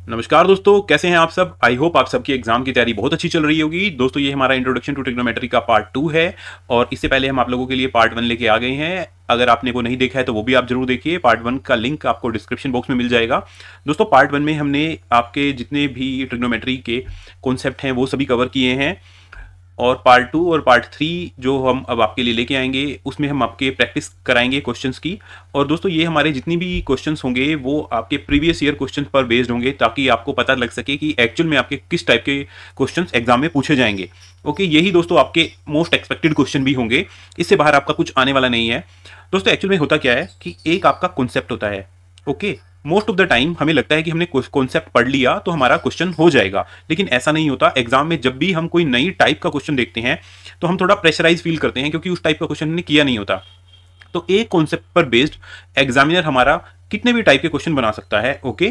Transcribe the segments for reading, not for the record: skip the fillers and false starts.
नमस्कार दोस्तों, कैसे हैं आप सब। आई होप आप सबकी एग्जाम की तैयारी बहुत अच्छी चल रही होगी। दोस्तों ये हमारा इंट्रोडक्शन टू ट्रिग्नोमेट्री का पार्ट 2 है और इससे पहले हम आप लोगों के लिए पार्ट 1 लेके आ गए हैं। अगर आपने वो नहीं देखा है तो वो भी आप जरूर देखिए। पार्ट 1 का लिंक आपको डिस्क्रिप्शन बॉक्स में मिल जाएगा। दोस्तों पार्ट 1 में हमने आपके जितने भी ट्रिग्नोमेट्री के कॉन्सेप्ट हैं वो सभी कवर किए हैं और पार्ट 2 और पार्ट 3 जो हम अब आपके लिए लेके आएंगे उसमें हम आपके प्रैक्टिस कराएंगे क्वेश्चंस की। और दोस्तों ये हमारे जितनी भी क्वेश्चंस होंगे वो आपके प्रीवियस ईयर क्वेश्चंस पर बेस्ड होंगे ताकि आपको पता लग सके कि एक्चुअल में आपके किस टाइप के क्वेश्चंस एग्जाम में पूछे जाएंगे। ओके, यही दोस्तों आपके मोस्ट एक्सपेक्टेड क्वेश्चन भी होंगे, इससे बाहर आपका कुछ आने वाला नहीं है। दोस्तों एक्चुअल में होता क्या है कि एक आपका कॉन्सेप्ट होता है। Okay, most of the time हमें लगता है कि हमने कॉन्सेप्ट पढ़ लिया तो हमारा क्वेश्चन हो जाएगा, लेकिन ऐसा नहीं होता। एग्जाम में जब भी हम कोई नई टाइप का क्वेश्चन देखते हैं तो हम थोड़ा प्रेशराइज फील करते हैं क्योंकि उस टाइप का क्वेश्चन हमने किया नहीं होता। तो एक कॉन्सेप्ट पर बेस्ड एग्जामिनर हमारा कितने भी टाइप के क्वेश्चन बना सकता है। ओके,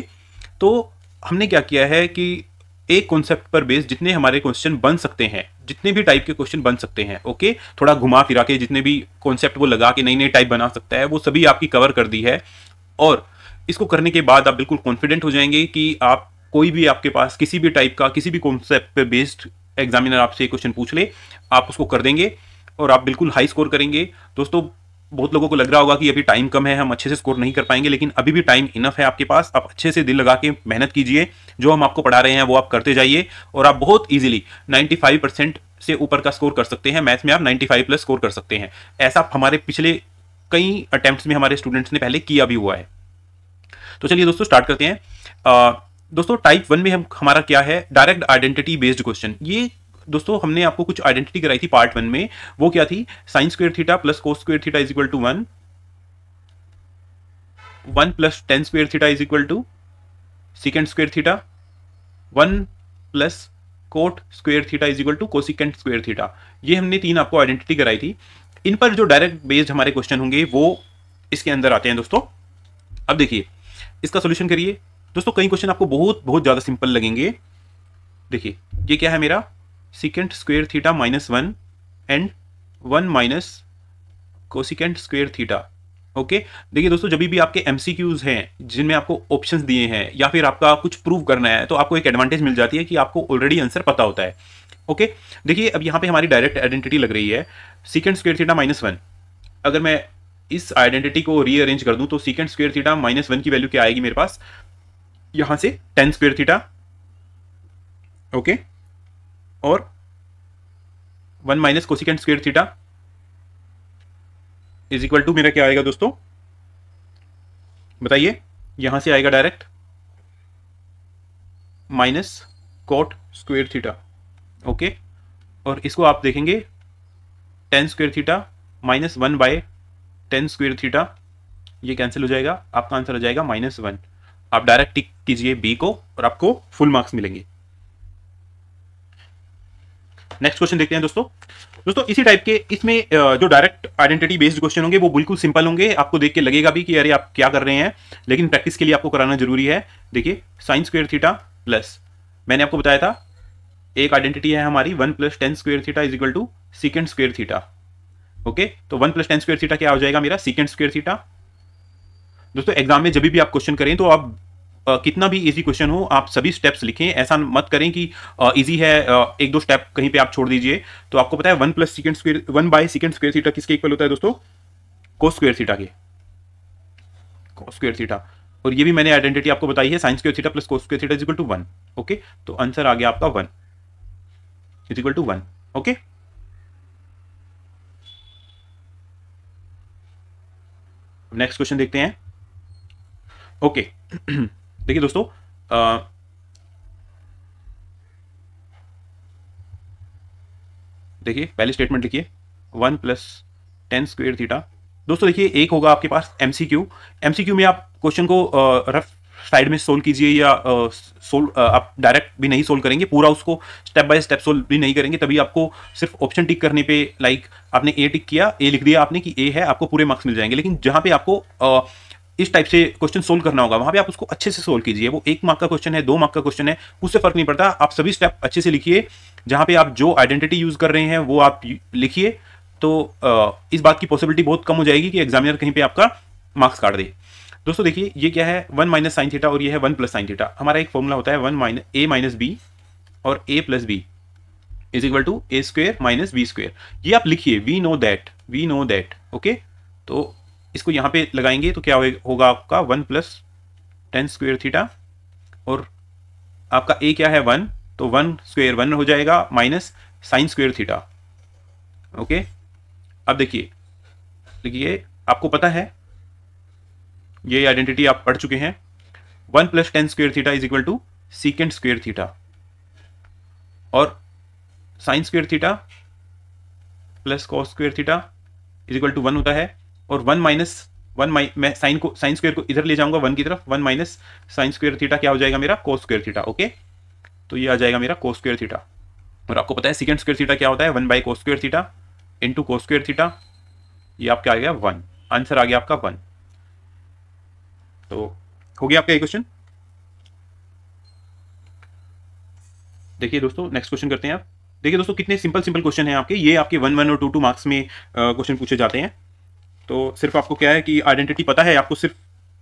तो हमने क्या किया है कि एक कॉन्सेप्ट पर बेस्ड जितने हमारे क्वेश्चन बन सकते हैं, जितने भी टाइप के क्वेश्चन बन सकते हैं, ओके, थोड़ा घुमा फिरा के जितने भी कॉन्सेप्ट वो लगा के नई नई टाइप बना सकता है वो सभी आपकी कवर कर दी है। और इसको करने के बाद आप बिल्कुल कॉन्फिडेंट हो जाएंगे कि आप कोई भी आपके पास किसी भी टाइप का किसी भी कॉन्सेप्ट पे बेस्ड एग्जामिनर आपसे क्वेश्चन पूछ ले, आप उसको कर देंगे और आप बिल्कुल हाई स्कोर करेंगे। दोस्तों बहुत लोगों को लग रहा होगा कि अभी टाइम कम है, हम अच्छे से स्कोर नहीं कर पाएंगे, लेकिन अभी भी टाइम इनफ है आपके पास। आप अच्छे से दिल लगा के मेहनत कीजिए, जो हम आपको पढ़ा रहे हैं वो आप करते जाइए और आप बहुत ईजिली 95% से ऊपर का स्कोर कर सकते हैं। मैथ्स में आप 95 प्लस स्कोर कर सकते हैं। ऐसा हमारे पिछले कई अटेम्प्ट्स में हमारे स्टूडेंट्स ने पहले किया भी हुआ है। तो चलिए दोस्तों स्टार्ट करते हैं। दोस्तों टाइप 1 में हमारा क्या है, डायरेक्ट आइडेंटिटी बेस्ड क्वेश्चन। ये दोस्तों हमने आपको कुछ आइडेंटिटी कराई थी पार्ट 1 में। वो क्या थी, sine square theta plus cos square theta is equal to 1, 1 plus tan square theta is equal to secant square theta, 1 plus cot square theta is equal to cosecant square theta. ये हमने 3 आपको identity कराई थी। इन पर जो direct based हमारे question होंगे वो इसके अंदर आते हैं दोस्तों। अब देखिए इसका सॉल्यूशन करिए। दोस्तों कई क्वेश्चन आपको बहुत बहुत ज्यादा सिंपल लगेंगे। देखिए ये क्या है मेरा, secant square theta minus 1 and 1 minus cosecant square theta. Okay, देखिए दोस्तों जब भी आपके एमसीक्यूज हैं जिनमें आपको ऑप्शंस दिए हैं या फिर आपका कुछ प्रूव करना है तो आपको एक एडवांटेज मिल जाती है कि आपको ऑलरेडी आंसर पता होता है। ओके, देखिए अब यहाँ पे हमारी डायरेक्ट आइडेंटिटी लग रही है सीकेंट स्क्वायर थीटा माइनस 1। अगर मैं इस आइडेंटिटी को रीअरेंज कर दूं तो सीकेंट स्क्वायर थीटा माइनस 1 की वैल्यू क्या आएगी मेरे पास, यहां से टेन स्क्वायर थीटा, ओके, और 1 minus cosecant square theta is equal to मेरा क्या आएगा दोस्तों, बताइए। यहां से आएगा direct minus cot square theta. Okay, और इसको आप देखेंगे tan square theta minus 1 by tan square theta, ये कैंसिल हो जाएगा, आपका आंसर आ जाएगा -1। आप डायरेक्ट टिक कीजिए बी को और आपको फुल मार्क्स मिलेंगे। नेक्स्ट क्वेश्चन देखते हैं दोस्तों इसी टाइप के इसमें जो डायरेक्ट आइडेंटिटी बेस्ड क्वेश्चन होंगे वो बिल्कुल सिंपल होंगे। आपको देख के लगेगा भी कि अरे आप क्या कर रहे हैं, लेकिन प्रैक्टिस के लिए आपको कराना जरूरी है। देखिए साइन स्क्वायर थीटा प्लस, मैंने आपको बताया था एक आइडेंटिटी है हमारी 1 plus tan square theta is equal to secant square theta. Okay, तो 1 प्लस टेन स्क्वायर थीटा क्या हो जाएगा मेरा, सीकेंट स्क्वायर थीटा। दोस्तों एग्जाम में जब भी आप क्वेश्चन करें तो आप कितना भी इजी क्वेश्चन हो आप सभी स्टेप्स लिखें। ऐसा मत करें कि इजी है एक दो स्टेप कहीं पे आप छोड़ दीजिए। तो आपको पता है 1 plus secant square 1 by secant square theta किसके इक्वल होता है दोस्तों, कोस स्क्वायर थीटा के, कोस स्क्वायर थीटा। और ये भी मैंने आइडेंटिटी आपको बताई है, sine square theta plus cos square theta is equal to 1। Okay, तो आंसर आ गया आपका 1 is equal to 1। Okay, next question देखते हैं। ओके देखिए दोस्तों देखिए पहली स्टेटमेंट लिखिए 1 प्लस टेन स्क्वायर थीटा। दोस्तों देखिए एक होगा आपके पास एमसीक्यू। एमसीक्यू में आप क्वेश्चन को रफ साइड में सोल्व कीजिए या आप डायरेक्ट भी नहीं सोल्व करेंगे, पूरा उसको स्टेप बाय स्टेप सोल्व भी नहीं करेंगे। तभी आपको सिर्फ ऑप्शन टिक करने पे, लाइक आपने ए टिक किया, ए लिख दिया आपने कि ए है, आपको पूरे मार्क्स मिल जाएंगे। लेकिन जहां पे आपको इस टाइप से क्वेश्चन सोल्व करना होगा वहां पे आप उसको अच्छे से सोल्व कीजिए। वो 1 मार्क का क्वेश्चन है, 2 मार्क का क्वेश्चन है, उससे फर्क नहीं पड़ता। आप सभी स्टेप अच्छे से लिखिए, जहां पे आप जो आइडेंटिटी यूज कर रहे हैं वो आप लिखिए। तो इस बात की पॉसिबिलिटी बहुत कम हो जाएगी कि एग्जामिनर कहीं पे आपका मार्क्स काट दे। दोस्तों देखिए ये क्या है, 1 माइनस साइन थीटा और ये है 1 प्लस साइन थीटा। हमारा एक फॉर्मूला होता है 1 माइनस ए माइनस बी और a plus B is equal to a square minus b square. ये आप लिखिए, वी नो दैट। ओके, तो इसको यहाँ पे लगाएंगे तो क्या होगा आपका 1 प्लस टेन स्क्वेयर थीटा और आपका ए क्या है 1, तो 1 स्क्वेयर 1 हो जाएगा minus sign square theta. Okay, अब देखिए आपको पता है ये आइडेंटिटी आप पढ़ चुके हैं, 1 plus tan square theta is equal to secant square theta और sine square theta plus cos square theta is equal to 1 होता है। और 1 माइनस 1 मैं साइन स्क्वेयर को इधर ले जाऊंगा 1 की तरफ, 1 माइनस साइन स्क्वेयर थीटा क्या हो जाएगा मेरा कोस स्क्वेयर थीटा। ओके, तो ये आ जाएगा मेरा कोस स्क्वेयर थीटा। और आपको पता है सीकेंड स्क्वेयर थीटा क्या होता है, 1 by cos square theta into cos square theta. ये आपका आ गया 1, आंसर आ गया आपका 1। तो हो गया आपका ये क्वेश्चन। देखिए दोस्तों नेक्स्ट क्वेश्चन करते हैं आप। देखिए दोस्तों कितने सिंपल क्वेश्चन हैं आपके, ये आपके 1 1 और 2 2 मार्क्स में क्वेश्चन पूछे जाते हैं। तो सिर्फ आपको क्या है कि आइडेंटिटी पता है, आपको सिर्फ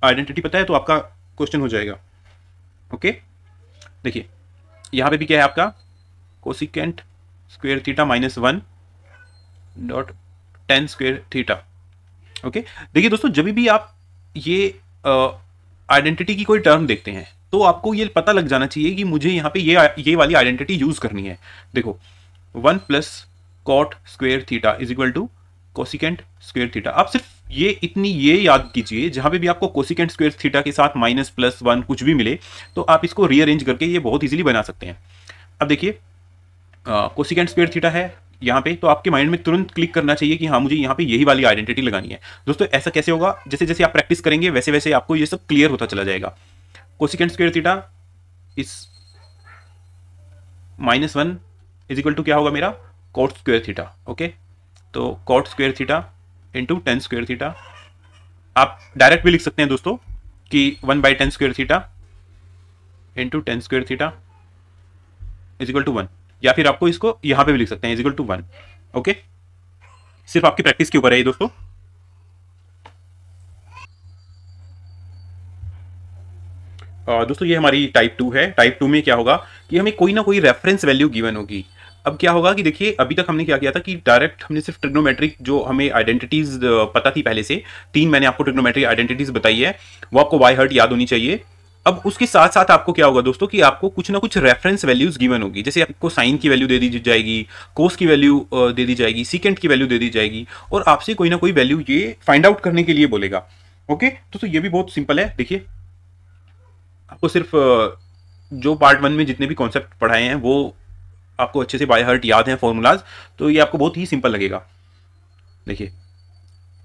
आइडेंटिटी पता है तो आपका क्वेश्चन हो जाएगा। ओके, देखिए यहाँ पे भी क्या है आपका cosecant square theta minus 1 dot ten square theta. Okay, देखिए दोस्तों जब भी आप ये आइडेंटिटी की कोई टर्म देखते हैं तो आपको ये पता लग जाना चाहिए कि मुझे यहाँ पे ये वाली आइडेंटिटी यूज करनी है। देखो 1 plus cot square theta is equal to cosecant square theta. आप सिर्फ ये याद कीजिए, जहां पे भी आपको कोसिकेंट स्क्वेयर थीटा के साथ माइनस प्लस 1 कुछ भी मिले तो आप इसको रीअरेंज करके ये बहुत इजीली बना सकते हैं। अब देखिए कोसिकेंट स्क्वेयर थीटा है यहाँ पे, तो आपके माइंड में तुरंत क्लिक करना चाहिए कि हाँ मुझे यहाँ पे यही वाली आइडेंटिटी लगानी है। दोस्तों ऐसा कैसे होगा, जैसे जैसे आप प्रैक्टिस करेंगे वैसे वैसे आपको ये सब क्लियर होता चला जाएगा। कोसिकेंट स्क्वेयर थीटा इस माइनस 1 इज इक्वल टू क्या होगा मेरा कॉट स्क्वेयर थीटा। ओके, तो cot square theta into tan square theta. आप डायरेक्ट भी लिख सकते हैं दोस्तों कि 1 by tan square theta into tan square theta is equal to 1, या फिर आपको इसको यहां पे भी लिख सकते हैं इज इक्वल टू 1। ओके, सिर्फ आपकी प्रैक्टिस के ऊपर है ये दोस्तों। दोस्तों ये हमारी टाइप 2 है। टाइप 2 में क्या होगा कि हमें कोई ना कोई रेफरेंस वैल्यू गिवन होगी। अब क्या होगा कि देखिए अभी तक हमने क्या किया था कि डायरेक्ट हमने सिर्फ ट्रिग्नोमेट्रिक जो हमें आइडेंटिटीज पता थी पहले से, 3 मैंने आपको ट्रिग्नोमेट्रिक आइडेंटिटीज बताई है, वो आपको बाय हार्ट याद होनी चाहिए। अब उसके साथ साथ आपको क्या होगा दोस्तों कि आपको कुछ ना कुछ रेफरेंस वैल्यूज गिवन होगी। जैसे आपको साइन की वैल्यू दे दी जाएगी, कोस की वैल्यू दे दी जाएगी, सीकेंट की वैल्यू दे दी जाएगी और आपसे कोई ना कोई वैल्यू ये फाइंड आउट करने के लिए बोलेगा। ओके दोस्तों ये भी बहुत सिंपल है। देखिए आपको सिर्फ जो पार्ट 1 में जितने भी कॉन्सेप्ट पढ़ाए हैं वो आपको अच्छे से बाय हार्ट याद हैं फॉर्मूलाज, तो ये आपको बहुत ही सिंपल लगेगा। देखिए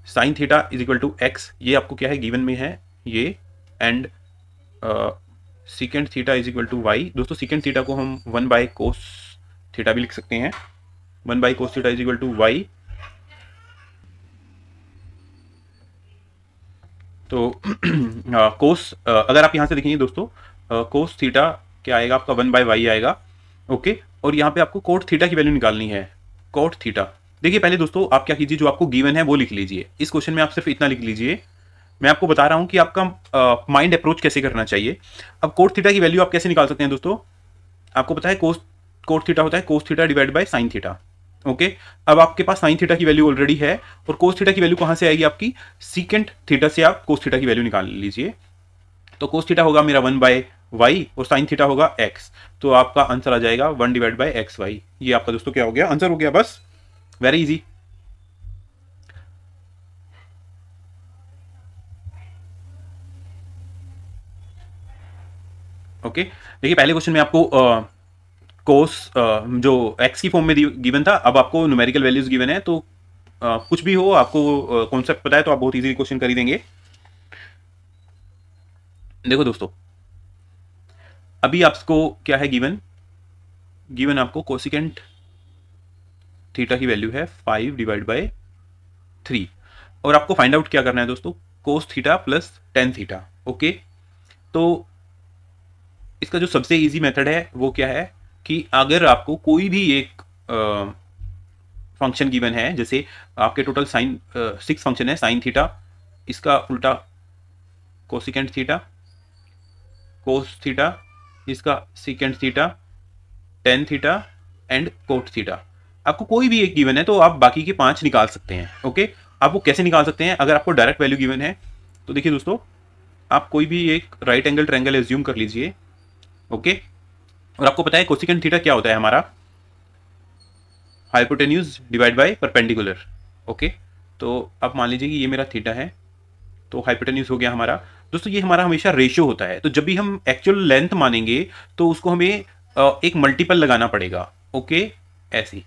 sine theta is equal to X, ये आपको क्या है गिवन में है ये, and secant theta is equal to Y. दोस्तों सीकेंट थीटा को हम 1 बाय कोस थीटा भी लिख सकते हैं, 1 by cos theta is equal to Y. तो कोस अगर आप यहां से देखेंगे दोस्तों कोस थीटा क्या आएगा आपका 1 बाय वाई आएगा। ओके, और यहाँ पे आपको कोट थीटा की वैल्यू निकालनी है, कोट थीटा। देखिए पहले दोस्तों आप क्या कीजिए, जो आपको गिवन है वो लिख लीजिए। इस क्वेश्चन में आप सिर्फ इतना लिख लीजिए, मैं आपको बता रहा हूं कि आपका माइंड अप्रोच कैसे करना चाहिए। अब कोट थीटा की वैल्यू आप कैसे निकाल सकते हैं दोस्तों, आपको पता है कोट थीटा होता है cos theta divide by sine theta. Okay, अब आपके पास साइन थीटा की वैल्यू ऑलरेडी है और कोस थीटा की वैल्यू कहां से आएगी आपकी, सीकेंट थीटा से आप कोस थीटा की वैल्यू निकाल लीजिए। तो कोस थीटा होगा मेरा 1 बाय वाई और साइन थीटा होगा एक्स, तो आपका आंसर आ जाएगा 1 डिवाइड बाय एक्स वाई। ये आपका दोस्तों क्या हो गया, आंसर हो गया, बस वेरी इजी। ओके, देखिए पहले क्वेश्चन में आपको कोस जो एक्स की फॉर्म में गिवन था, अब आपको न्यूमेरिकल वैल्यूज गिवन है, तो कुछ भी हो आपको कॉन्सेप्ट पता है तो आप बहुत इजीली क्वेश्चन कर ही देंगे। देखो दोस्तों अभी आपको क्या है गिवन आपको कोसिकेंट थीटा की वैल्यू है 5 डिवाइड बाय 3 और आपको फाइंड आउट क्या करना है दोस्तों, कोस theta plus tan theta. Okay, तो इसका जो सबसे इजी मेथड है वो क्या है कि अगर आपको कोई भी एक फंक्शन गिवन है, जैसे आपके टोटल साइन 6 फंक्शन है साइन थीटा, इसका उल्टा कोसिकेंट थीटा, कोस थीटा, इसका secant theta, tan theta and cot theta. आपको कोई भी एक गिवन है तो आप बाकी के 5 निकाल सकते हैं। ओके, आप वो कैसे निकाल सकते हैं? अगर आपको डायरेक्ट वैल्यू गिवन है तो देखिए दोस्तों, आप कोई भी एक राइट एंगल ट्रायंगल एज्यूम कर लीजिए। ओके, और आपको पता है कोसिकेंट थीटा क्या होता है? हमारा hypotenuse divide by perpendicular. Okay, तो आप मान लीजिए कि ये मेरा थीटा है, तो हाइपोटेन्यूज हो गया हमारा। दोस्तों ये हमारा हमेशा रेशियो होता है, तो जब भी हम एक्चुअल लेंथ मानेंगे तो उसको हमें एक मल्टीपल लगाना पड़ेगा। ओके, ऐसी,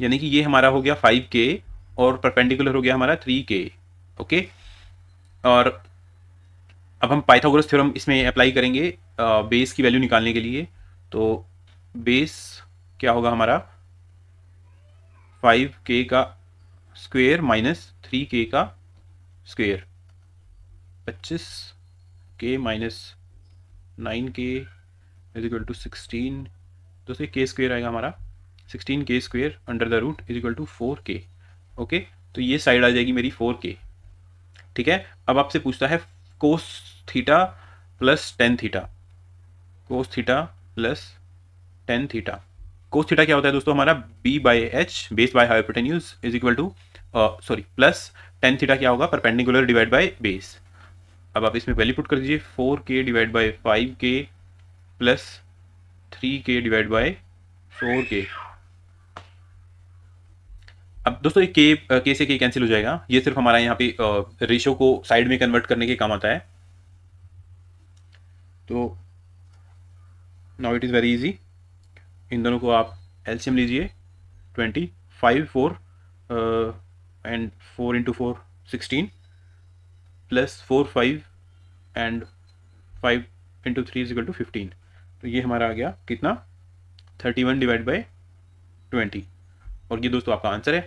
यानी कि ये हमारा हो गया 5K और परपेंडिकुलर हो गया हमारा 3K। ओके, और अब हम पाइथागोरस थ्योरम इसमें अप्लाई करेंगे बेस की वैल्यू निकालने के लिए। तो बेस क्या होगा हमारा? 5K का स्क्वायर माइनस 3K का square, 25K minus 9K is equal to 16। दोस्तों के स्क्वायर आएगा हमारा 16K square under the root is equal to 4K। Okay, तो ये साइड आ जाएगी मेरी 4K। ठीक है, अब आपसे पूछता है cos theta plus tan theta, cos theta plus tan theta. Cos theta क्या होता है दोस्तों? हमारा b by H, base by hypotenuse is equal to sorry plus tan theta क्या होगा? Perpendicular divide by base. अब आप इसमें वैल्यू पुट कर दीजिए, 4K divide by 5K plus 3K divide by 4K। अब दोस्तों एक के से के कैंसिल हो जाएगा, ये सिर्फ हमारा यहाँ पे रेशियो को साइड में कन्वर्ट करने के काम आता है। तो now it is very easy, इन दोनों को आप एलसीएम लीजिए। 25 4 and 4 into 4 16 plus 4 5 and 5 into 3 is equal to 15। तो ये हमारा आ गया कितना? 31 डिवाइड बाई 20, और ये दोस्तों आपका आंसर है।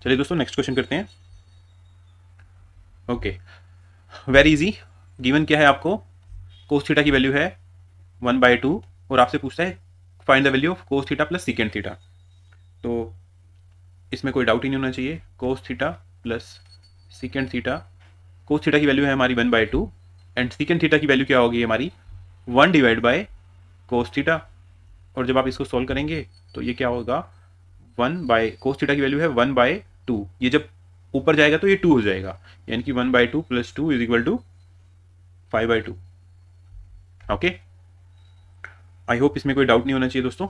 चलिए दोस्तों नेक्स्ट क्वेश्चन करते हैं। ओके, वेरी इजी, गिवन क्या है आपको? कोस थीटा की वैल्यू है 1/2 और आपसे पूछता है find the value of cos theta plus secant theta. तो इसमें कोई डाउट ही नहीं होना चाहिए, कोस theta plus secant theta. Cos theta की वैल्यू है हमारी 1/2 एंड सीकेंट थीटा की वैल्यू क्या होगी हमारी? 1 डिवाइड बाय कोस थीटा। और जब आप इसको सॉल्व करेंगे तो ये क्या होगा? 1 बाय कोस थीटा की वैल्यू है 1/2, ये जब ऊपर जाएगा तो ये 2 हो जाएगा, यानी कि 1/2 plus 2 is equal to 5/2। Okay, I hope इसमें कोई डाउट नहीं होना चाहिए दोस्तों।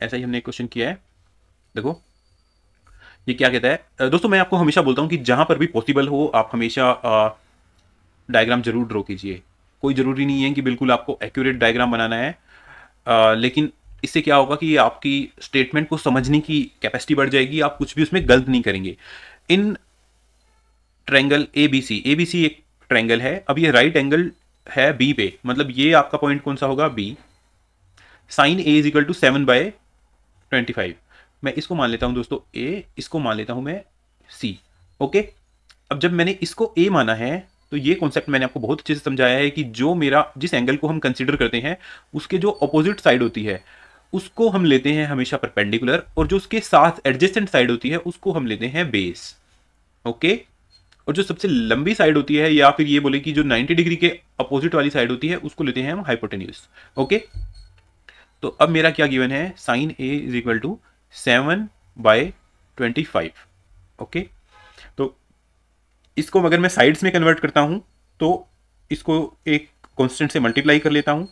ऐसा ही हमने एक क्वेश्चन किया है, देखो ये क्या कहता है। दोस्तों मैं आपको हमेशा बोलता हूं कि जहां पर भी पॉसिबल हो आप हमेशा डायग्राम जरूर ड्रॉ कीजिए। कोई ज़रूरी नहीं है कि बिल्कुल आपको एक्यूरेट डायग्राम बनाना है, लेकिन इससे क्या होगा कि आपकी स्टेटमेंट को समझने की कैपेसिटी बढ़ जाएगी, आप कुछ भी उसमें गलत नहीं करेंगे। इन ट्रायंगल ABC एक ट्रायंगल है, अब ये राइट एंगल है B पे, मतलब ये आपका पॉइंट कौन सा होगा? B। Sine A is equal to 7/25। मैं इसको मान लेता हूं दोस्तों A, इसको मान लेता हूं मैं C। ओके, अब जब मैंने इसको A माना है तो ये कॉन्सेप्ट मैंने आपको बहुत अच्छे से समझाया है कि जो मेरा जिस एंगल को हम कंसीडर करते हैं उसके जो अपोजिट साइड होती है उसको हम लेते हैं हमेशा परपेंडिकुलर, और जो उसके साथ एडजेसेंट साइड होती है उसको हम लेते हैं बेस। ओके, और जो सबसे लंबी साइड होती है, या फिर ये बोले कि जो 90 डिग्री के अपोजिट वाली साइड होती है उसको लेते हैं हम हाइपोटेन्यूज। ओके, तो अब मेरा क्या गिवन है? Sine A is equal to 7/25। Okay, तो इसको अगर मैं साइड्स में कन्वर्ट करता हूं तो इसको एक कांस्टेंट से मल्टीप्लाई कर लेता हूं,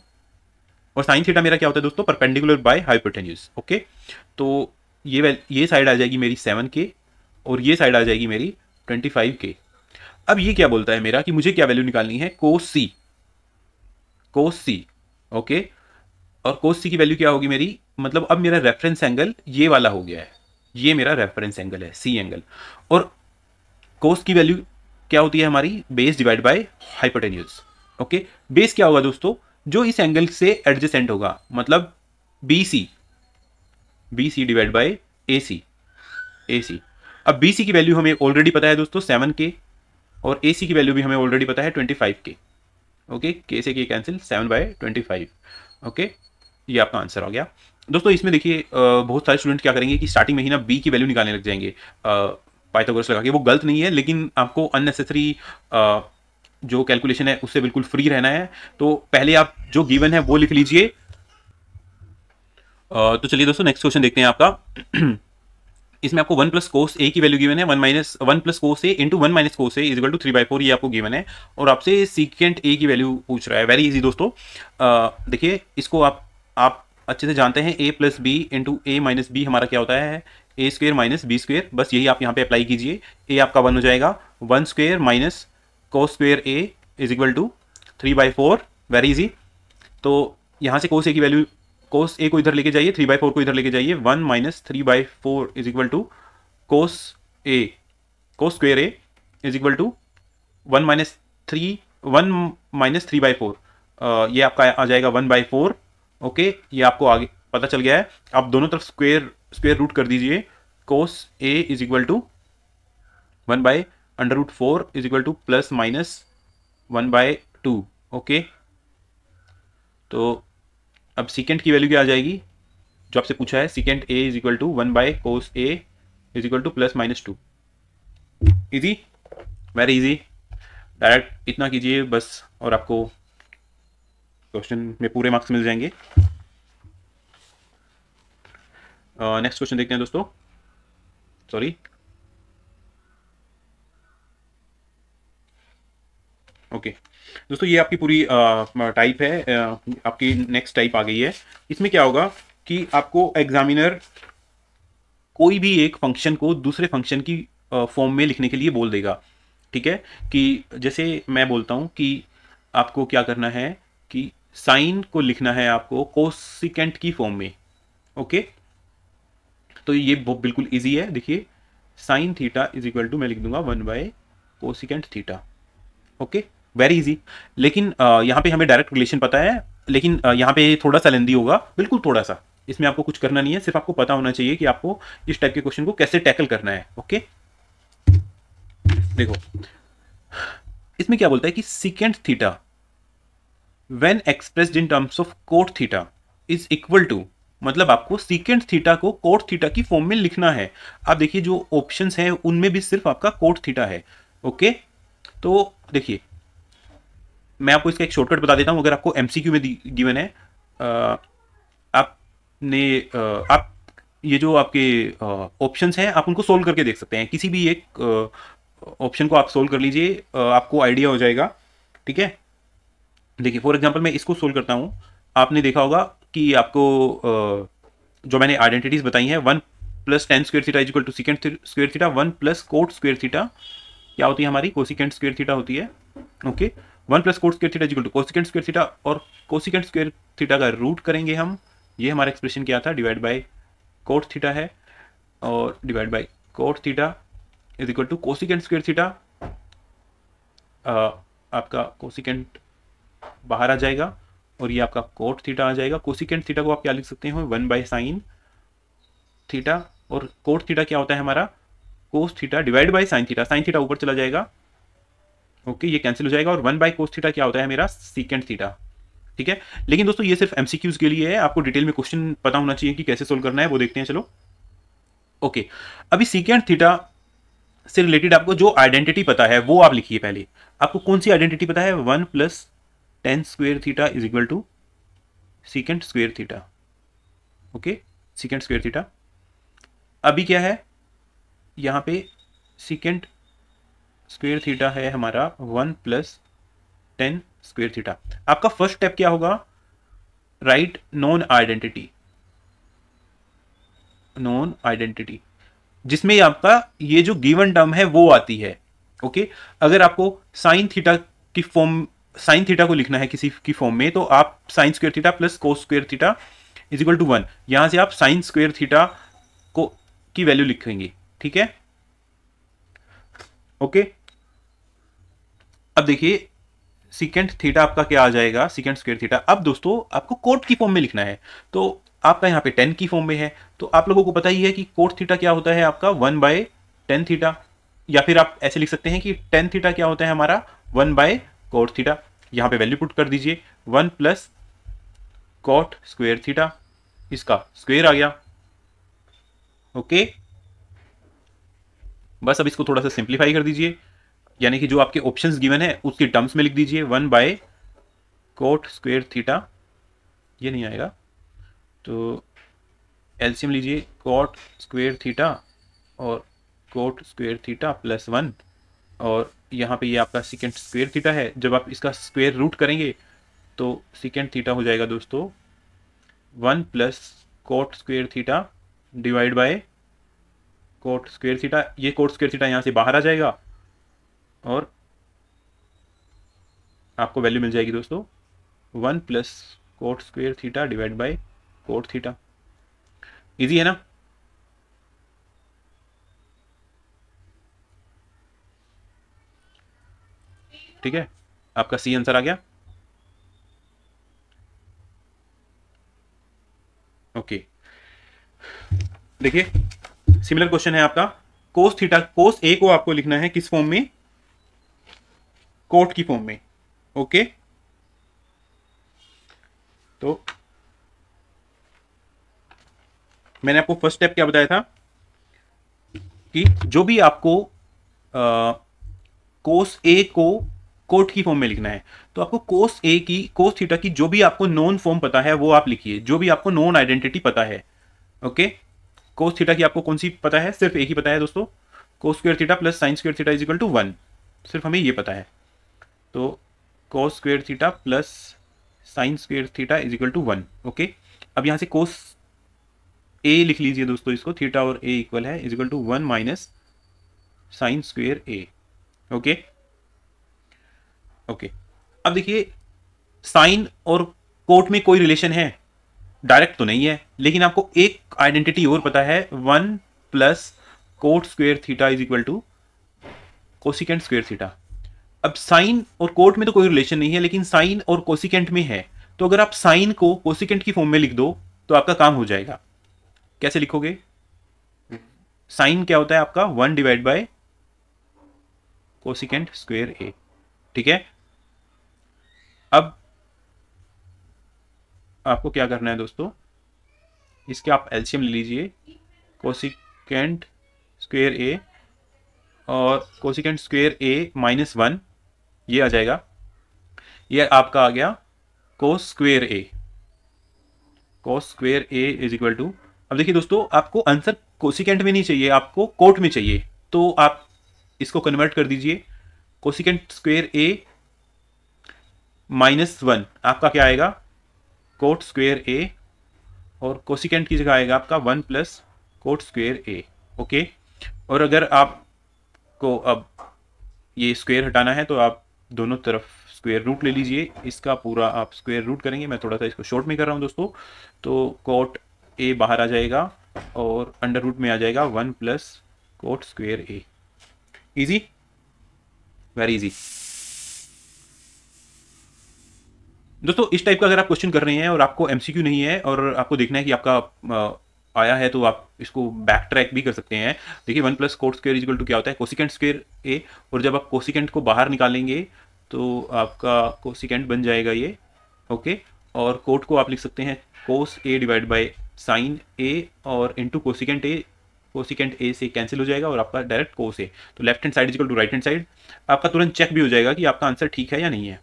और साइन थीटा मेरा क्या होता है दोस्तों? Perpendicular by hypotenuse. ओके, तो ये साइड आ जाएगी मेरी 7K और ये साइड आ जाएगी मेरी 25K। अब ये क्या बोलता है मेरा कि मुझे क्या वैल्यू निकालनी है? कोस C। ओके, और कोस C की वैल्यू क्या होगी मेरी? मतलब अब मेरा रेफरेंस एंगल ये वाला हो गया है, ये मेरा रेफरेंस एंगल है C एंगल, और कोस की वैल्यू क्या होती है हमारी? Base divide by hypotenuse. Okay, base क्या होगा दोस्तों? जो इस एंगल से एडजेसेंट होगा, मतलब BC डिवाइड बाय AC। अब BC की वैल्यू हमें ऑलरेडी पता है दोस्तों 7K, और AC की वैल्यू भी हमें ऑलरेडी पता है 25K। ओके, K से K कैंसिल, 7/25। ओके, ये आपका आंसर हो गया। दोस्तों इसमें देखिए बहुत सारे स्टूडेंट क्या करेंगे कि स्टार्टिंग में ही ना बी की वैल्यू निकालने लग जाएंगे पाइथागोरस लगा के। वो गलत नहीं है, लेकिन आपको अननेसेसरी जो कैलकुलेशन है उससे बिल्कुल फ्री रहना है। तो पहले आप जो गिवन है वो लिख लीजिए। तो चलिए दोस्तों नेक्स्ट क्वेश्चन देखते हैं आपका। इसमें आपको 1 प्लस कोस ए की वैल्यू गिवन है, 1 plus cos A into 1 minus cos A is equal to 3/4, ये आपको गिवन है। और आपसे सीकेंट ए की वैल्यू पूछ रहा है। वेरी इजी दोस्तों, देखिए इसको आप अच्छे से जानते हैं। ए प्लस बी इंटू ए माइनस बी हमारा क्या होता है, ए स्क्वेयर माइनस बी स्क्वेयर। बस यही आप यहाँ पे अप्लाई कीजिए। ए आपका 1 हो जाएगा, 1 square minus cos square A is equal to 3/4। Very easy. तो यहाँ से कोस ए की वैल्यू, कोस ए को इधर लेके जाइए, 3/4 को इधर लेके जाइए। 1 minus 3/4 is equal to cos A, cos square A is equal to 1 minus 3/4। ये आपका आ जाएगा 1/4। ओके, ये आपको आगे पता चल गया है। आप दोनों तरफ स्क्वेयर रूट कर दीजिए। Cos A is equal to 1/√4 is equal to plus minus 1/2। Okay, तो अब सीकेंट की वैल्यू क्या आ जाएगी जो आपसे पूछा है, secant A is equal to 1/cos A is equal to plus minus 2। Easy, very easy. Direct इतना कीजिए बस और आपको क्वेश्चन में पूरे मार्क्स मिल जाएंगे। नेक्स्ट क्वेश्चन देखते हैं दोस्तों। सॉरी, ओके दोस्तों, ये आपकी पूरी टाइप है। आपकी नेक्स्ट टाइप आ गई है। इसमें क्या होगा कि आपको एग्जामिनर कोई भी एक फंक्शन को दूसरे फंक्शन की फॉर्म में लिखने के लिए बोल देगा। ठीक है, कि जैसे मैं बोलता हूँ कि आपको क्या करना है कि साइन को लिखना है आपको कोसिकेंट की फॉर्म में। ओके, तो ये बिल्कुल इजी है। देखिए sine theta is equal to मैं लिख दूंगा cosecant theta. Okay, very easy. लेकिन यहाँ पे हमें डायरेक्ट रिलेशन पता है, लेकिन यहाँ पे थोड़ा सा लेंदी होगा, बिल्कुल थोड़ा सा। इसमें आपको कुछ करना नहीं है, सिर्फ आपको पता होना चाहिए कि आपको इस टाइप के क्वेश्चन को कैसे टैकल करना है। ओके, देखो इसमें क्या बोलता है कि secant theta when expressed in terms of cot theta is equal to, मतलब आपको सीकेंट थीटा को कोट थीटा की फॉर्म में लिखना है। आप देखिए जो ऑप्शंस हैं उनमें भी सिर्फ आपका कोट थीटा है। ओके, तो देखिए मैं आपको इसका एक शॉर्टकट बता देता हूं। अगर आपको एमसीक्यू में गिवन है, आपने आप ये जो आपके ऑप्शंस हैं आप उनको सोल्व करके देख सकते हैं। किसी भी एक ऑप्शन को आप सोल्व कर लीजिए, आपको आइडिया हो जाएगा। ठीक है, देखिए फॉर एग्जांपल मैं इसको सोल्व करता हूं। आपने देखा होगा कि आपको जो मैंने आइडेंटिटीज बताई हैं, 1 plus tan square theta is equal to secant square theta, 1 plus cot square theta क्या होती है हमारी, कोसिकेंट स्क्वेयर थीटा होती है। Okay, 1 plus cot square theta is equal to cosecant square theta, और कोसिकेंट स्क्वेयर थीटा का root करेंगे हम। ये हमारा एक्सप्रेशन क्या था, डिवाइड बाय कोट थीटा है, और divide by cot theta is equal to cosecant square theta. आपका कोसिकेंट बाहर आ जाएगा और ये आपका कोट थीटा आ जाएगा। कोसिकेंट थीटा को आप क्या लिख सकते हैं, 1/sin थीटा, और कोट थीटा क्या होता है हमारा, cos theta divide by sine theta. Sine theta ऊपर चला जाएगा। ओके, ये कैंसिल हो जाएगा, और 1/cos थीटा क्या होता है मेरा, सीकेंट थीटा। ठीक है, लेकिन दोस्तों ये सिर्फ एमसीक्यूज के लिए है, आपको डिटेल में क्वेश्चन पता होना चाहिए कि कैसे सोल्व करना है, वो देखते हैं चलो। ओके, अभी सीकेंट थीटा से रिलेटेड आपको जो आइडेंटिटी पता है वो आप लिखिए पहले। आपको कौन सी आइडेंटिटी पता है, 1 plus tan square theta is equal to secant square theta. Okay, secant square theta. अभी क्या है यहाँ पे, सीकेंट स्क्वेयर थीटा है हमारा 1 प्लस टेन स्क्वेयर थीटा। आपका फर्स्ट स्टेप क्या होगा, right non identity, non identity जिसमें आपका ये जो गिवन टर्म है वो आती है। ओके, अगर आपको साइन थीटा की फॉर्म, साइन थीटा को लिखना है किसी की फॉर्म में, तो आप sine square theta plus cos square theta is equal to 1, यहां से आप साइन स्क्वेयर थीटा को की वैल्यू लिखेंगे। ठीक है, ओके, अब देखिए सीकेंट थीटा आपका क्या आ जाएगा, सीकेंट स्क्वेयर थीटा। अब दोस्तों आपको कोट की फॉर्म में लिखना है, तो आपका यहाँ पे 10 की फॉर्म में है, तो आप लोगों को पता ही है कि कोट थीटा क्या होता है आपका 1/10 थीटा, या फिर आप ऐसे लिख सकते हैं कि टेन थीटा क्या होता है हमारा 1/कोट थीटा। यहाँ पे वैल्यू पुट कर दीजिए, 1 प्लस कोट स्क्वेयर थीटा इसका स्क्वायर आ गया। ओके, बस अब इसको थोड़ा सा सिंप्लीफाई कर दीजिए, यानी कि जो आपके ऑप्शंस गिवन है उसकी टर्म्स में लिख दीजिए। 1/कोट स्क्वायर थीटा, ये नहीं आएगा तो एलसीएम लीजिए, कोट स्क्वायर थीटा और कोट स्क्वायर थीटा प्लस 1, और यहाँ पे ये आपका सेकेंड स्क्वायर थीटा है। जब आप इसका स्क्वायर रूट करेंगे तो सेकेंड थीटा हो जाएगा दोस्तों 1 plus cot square theta divide by cot square theta. ये कोट स्क्वायर थीटा यहाँ से बाहर आ जाएगा और आपको वैल्यू मिल जाएगी दोस्तों 1 plus cot square theta divide by cot theta. Easy है ना? ठीक है, आपका सी आंसर आ गया। ओके, देखिए सिमिलर क्वेश्चन है आपका। कोस थीटा, कोस ए को आपको लिखना है किस फॉर्म में? कोट की फॉर्म में। ओके, तो मैंने आपको फर्स्ट स्टेप क्या बताया था कि जो भी आपको कोस ए को कोट की फॉर्म में लिखना है तो आपको कोस ए की, कोस थीटा की जो भी आपको नॉन फॉर्म पता है वो आप लिखिए, जो भी आपको नॉन आइडेंटिटी पता है। ओके, कोस थीटा की आपको कौन सी पता है? सिर्फ एक ही पता है दोस्तों, cos square theta plus sine square theta is equal to 1, सिर्फ हमें ये पता है। तो cos square theta plus sine square theta is equal to 1। Okay, अब यहां से कोस ए लिख लीजिए दोस्तों, इसको थीटा और ए इक्वल है is equal to 1 minus sine square A. Okay okay, अब देखिए साइन और कोट में कोई रिलेशन है? डायरेक्ट तो नहीं है, लेकिन आपको एक आइडेंटिटी और पता है, 1 plus cot square theta is equal to cosecant square theta. अब साइन और कोट में तो कोई रिलेशन नहीं है, लेकिन साइन और कोसिकेंट में है, तो अगर आप साइन को कोसिकेंट की फॉर्म में लिख दो तो आपका काम हो जाएगा। कैसे लिखोगे? साइन क्या होता है आपका? 1 डिवाइड बाय कोसिकेंट स्क्वायर ए। ठीक है, अब आपको क्या करना है दोस्तों, इसके आप एलसीएम ले लीजिए, कोसिकेंट स्क्वायर ए और कोसिकेंट स्क्वायर ए माइनस 1, ये आ जाएगा, ये आपका आ गया cos square A. Cos square A is equal to, अब देखिए दोस्तों आपको आंसर कोसिकेंट में नहीं चाहिए, आपको कोट में चाहिए, तो आप इसको कन्वर्ट कर दीजिए। कोसिकेंट स्क्वायर ए माइनस 1 आपका क्या आएगा? कोट स्क्वायर ए, और कोसिकेंट की जगह आएगा आपका 1 plus cot square A. Okay, और अगर आपको अब ये स्क्वायर हटाना है तो आप दोनों तरफ स्क्वायर रूट ले लीजिए, इसका पूरा आप स्क्वायर रूट करेंगे। मैं थोड़ा सा इसको शॉर्ट में कर रहा हूँ दोस्तों, तो कोट ए बाहर आ जाएगा और अंडर रूट में आ जाएगा 1 प्लस कोट स्क्वायर ए। इजी, वेरी इजी दोस्तों। इस टाइप का अगर आप क्वेश्चन कर रहे हैं और आपको एमसीक्यू नहीं है और आपको देखना है कि आपका आया है, तो आप इसको बैक ट्रैक भी कर सकते हैं। देखिए 1 plus cot square equal to क्या होता है? कोसिकेंट स्क्वायर ए, और जब आप कोसिकेंट को बाहर निकालेंगे तो आपका कोसिकेंट बन जाएगा ये। ओके, और कोट को आप लिख सकते हैं कोस ए डिवाइड बाय साइन ए और into cosecant A. Cosecant A से कैंसिल हो जाएगा और आपका डायरेक्ट कोस ए, तो left hand side equal to right hand side. आपका तुरंत चेक भी हो जाएगा कि आपका आंसर ठीक है या नहीं है।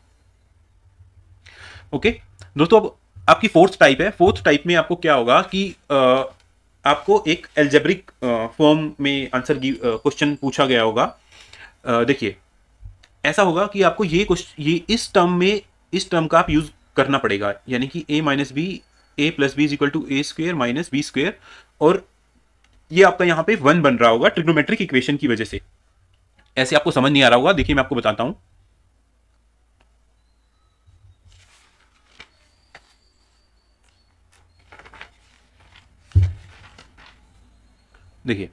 ओके दोस्तों, अब आपकी फोर्थ टाइप है। फोर्थ टाइप में आपको क्या होगा कि आपको एक एल्जेब्रिक फॉर्म में आंसर क्वेश्चन पूछा गया होगा। देखिए ऐसा होगा कि आपको ये इस टर्म का आप यूज करना पड़ेगा, यानी कि a minus B, A plus B is equal to A square minus B square, और ये आपका यहाँ पे 1 बन रहा होगा ट्रिग्नोमेट्रिक इक्वेशन की वजह से। ऐसे आपको समझ नहीं आ रहा होगा, देखिए मैं आपको बताता हूं। देखिए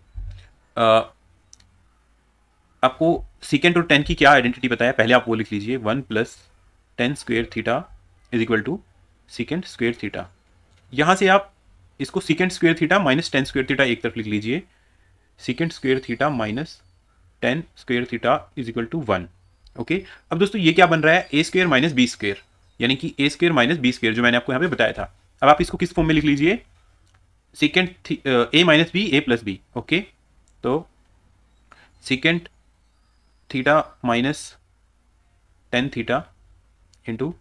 आपको सीकेंट और टेन की क्या आइडेंटिटी पता है, पहले आप वो लिख लीजिए। 1 plus tan square theta is equal to secant square theta. यहां से आप इसको secant square theta minus tan square theta एक तरफ लिख लीजिए। Secant square theta minus tan square theta is equal to 1। Okay, अब दोस्तों ये क्या बन रहा है? A square minus B square, यानी कि A square minus B square, जो मैंने आपको यहाँ पे बताया था। अब आप इसको किस फॉर्म में लिख लीजिए? Secant a minus B A plus b. Okay, तो secant theta minus tan theta into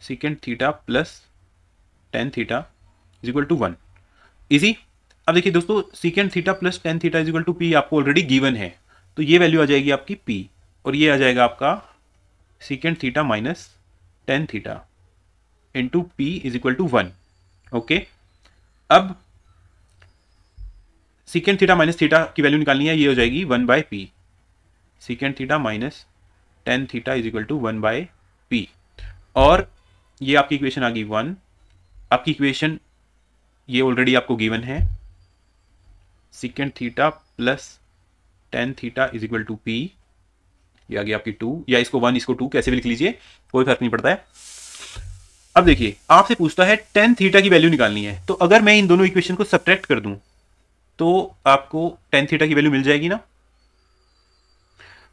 secant theta plus tan theta is equal to 1। Easy. अब देखिए दोस्तों, secant theta plus tan theta is equal to p आपको already given है, तो ये value आ जाएगी आपकी पी, और ये आ जाएगा आपका secant theta minus tan theta into P is equal to 1। Okay, अब सीकेंट थीटा माइनस थीटा की वैल्यू निकालनी है, ये हो जाएगी 1 by P. Secant theta minus tan theta is equal to 1 by P, और ये आपकी इक्वेशन आ गई 1। आपकी इक्वेशन ये ऑलरेडी आपको गिवन है, secant theta plus tan theta is equal to P, ये आ गया आपकी 2, या इसको 1 इसको 2 कैसे भी लिख लीजिए, कोई फर्क नहीं पड़ता है। अब देखिए, आपसे पूछता है टेन थीटा की वैल्यू निकालनी है, तो अगर मैं इन दोनों इक्वेशन को सब्ट्रैक्ट कर दूं तो आपको टेन थीटा की वैल्यू मिल जाएगी ना।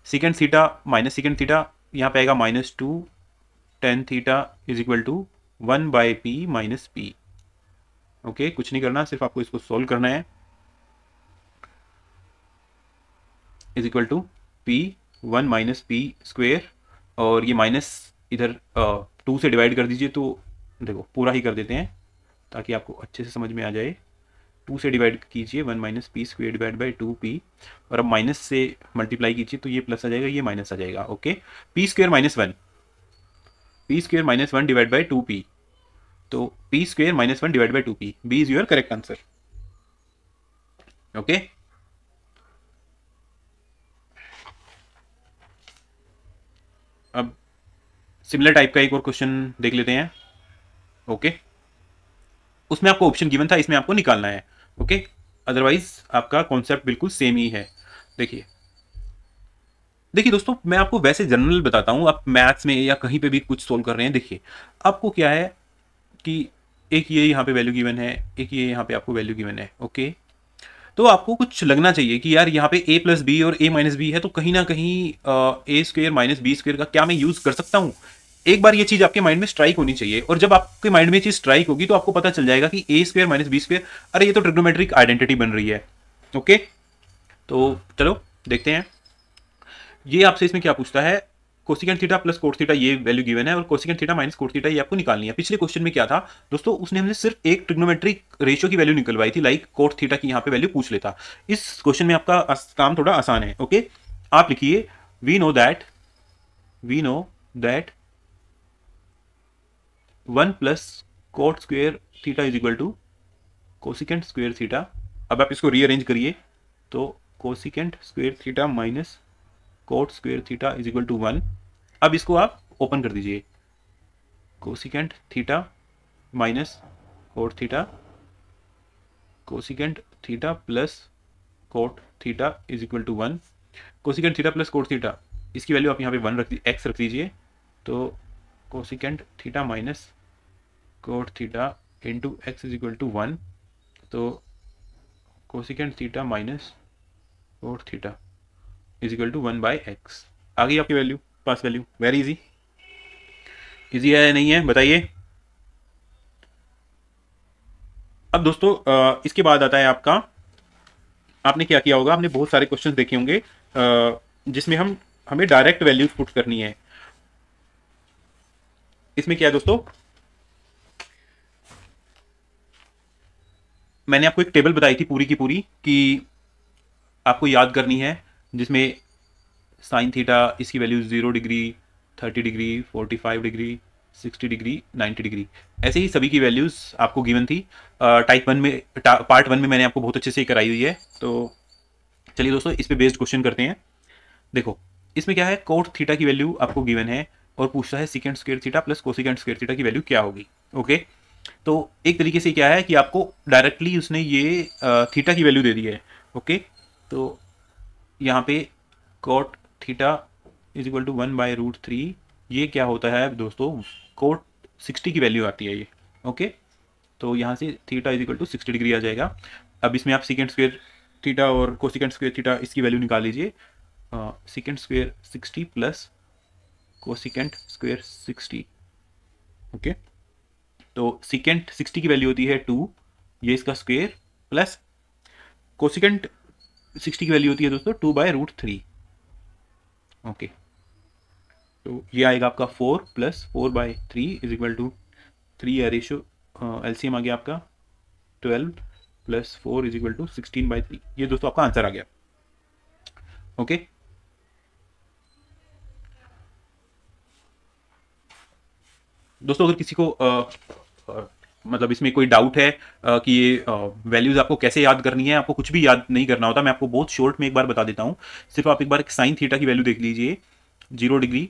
Secant theta minus secant theta, यहां पे आएगा -2 tan theta is equal to 1 by P minus P. Okay, कुछ नहीं करना, सिर्फ आपको इसको सोल्व करना है। Is equal to P 1 minus P square, और ये माइनस इधर 2 से डिवाइड कर दीजिए, तो देखो पूरा ही कर देते हैं ताकि आपको अच्छे से समझ में आ जाए। 2 से डिवाइड कीजिए, 1 minus P square divide by 2p, और अब माइनस से मल्टीप्लाई कीजिए तो ये प्लस आ जाएगा, ये माइनस आ जाएगा। Okay, P square minus 1, P square minus 1 divide by 2p, तो P square minus 1 divide by 2p, B is your correct answer. Okay, अब सिमिलर टाइप का एक और क्वेश्चन देख लेते हैं। ओके, उसमें आपको ऑप्शन गिवन था, इसमें आपको निकालना है। ओके, अदरवाइज आपका कॉन्सेप्ट बिल्कुल सेम ही है। देखिए देखिए दोस्तों, मैं आपको वैसे जनरल बताता हूं, आप मैथ्स में या कहीं पे भी कुछ सोल्व कर रहे हैं, देखिए आपको क्या है कि एक ये यहाँ पे वैल्यू गिवन है, एक ये यहाँ पे आपको वैल्यू गिवन है। ओके, तो आपको कुछ लगना चाहिए कि यार यहाँ पे a प्लस बी और a माइनस बी है, तो कहीं ना कहीं ए स्क्वेयर माइनस बी स्क्वेयर का क्या मैं यूज कर सकता हूँ। एक बार ये चीज आपके माइंड में स्ट्राइक होनी चाहिए, और जब आपके माइंड में चीज स्ट्राइक होगी तो आपको पता चल जाएगा कि ए स्क्वेयर माइनस बी स्क्वेयर, अरे ये तो ट्रिग्नोमेट्रिक आइडेंटिटी बन रही है। ओके, तो चलो देखते हैं, ये आपसे इसमें क्या पूछता है, cosecant theta plus cot theta ये वैल्यू गिवन है, और cosecant theta minus cot theta ये आपको निकालनी है। पिछले क्वेश्चन में क्या था दोस्तों, उसने हमने सिर्फ एक ट्रिग्नोमेट्रिक रेशियो की वैल्यू निकलवाई थी, लाइक कोट थीटा की यहाँ पे वैल्यू पूछ लेता। इस क्वेश्चन में आपका काम थोड़ा आसान है। ओके, आप लिखिए we know that 1 plus cot square theta is equal to cosecant square theta. अब आप इसको रीअरेंज करिए, तो cosecant square theta minus cot square theta is equal to 1। अब इसको आप ओपन कर दीजिए, cosecant theta minus cot theta, cosecant theta plus cot theta is equal to 1। Cosecant theta plus cot theta, इसकी वैल्यू आप यहाँ पे 1 एक्स रख दीजिए, तो cosecant theta minus cot theta into x is equal to 1, तो cosecant theta minus cot theta is equal to 1 by x. आ गई आपकी वैल्यू, पास वैल्यू। वेरी इजी, इजी है या नहीं है बताइए। अब दोस्तों इसके बाद आता है आपका, आपने क्या किया होगा, आपने बहुत सारे क्वेश्चंस देखे होंगे जिसमें हमें डायरेक्ट वैल्यूज पुट करनी है। इसमें क्या है दोस्तों, मैंने आपको एक टेबल बताई थी पूरी की पूरी कि आपको याद करनी है, जिसमें साइन थीटा इसकी value 0 degree 30 degree 45 degree 60 degree 90 degree, ऐसे ही सभी की वैल्यूज आपको गिवन थी। टाइप 1 में, पार्ट 1 में मैंने आपको बहुत अच्छे से कराई हुई है। तो चलिए दोस्तों, इस पे बेस्ड क्वेश्चन करते हैं। देखो इसमें क्या है, कोट थीटा की वैल्यू आपको गिवन है और पूछता है secant square theta plus cosecant square theta की वैल्यू क्या होगी। ओके, तो एक तरीके से क्या है कि आपको डायरेक्टली उसने ये थीटा की वैल्यू दे दी है। ओके, तो यहाँ पे cot theta is equal to 1/√3, ये क्या होता है दोस्तों, कोट 60 की वैल्यू आती है ये। ओके, तो यहाँ से theta is equal to 60 degree आ जाएगा। अब इसमें आप सीकेंट स्क्वायर थीटा और कोसिकेंट स्क्वायर थीटा इसकी वैल्यू निकाल लीजिए। Secant square 60 plus cosecant square 60। Okay, तो सीकेंट 60 की वैल्यू होती है 2, ये इसका स्क्वायर प्लस कोसिकेंट 60 की वैल्यू होती है दोस्तों 2/√3। ओके, तो ये आएगा आपका 4 + 4/3 इज इक्वल टू 3 है रेशियो। एलसीएम आ गया आपका 12 + 4 इज इक्वल टू 16/3। ये दोस्तों आपका आंसर आ गया। ओके, दोस्तों अगर किसी को मतलब इसमें कोई डाउट है कि ये वैल्यूज आपको कैसे याद करनी है, आपको कुछ भी याद नहीं करना होता, मैं आपको बहुत शॉर्ट में एक बार बता देता हूँ। सिर्फ आप एक बार साइन थीटा की वैल्यू देख लीजिए, 0 degree,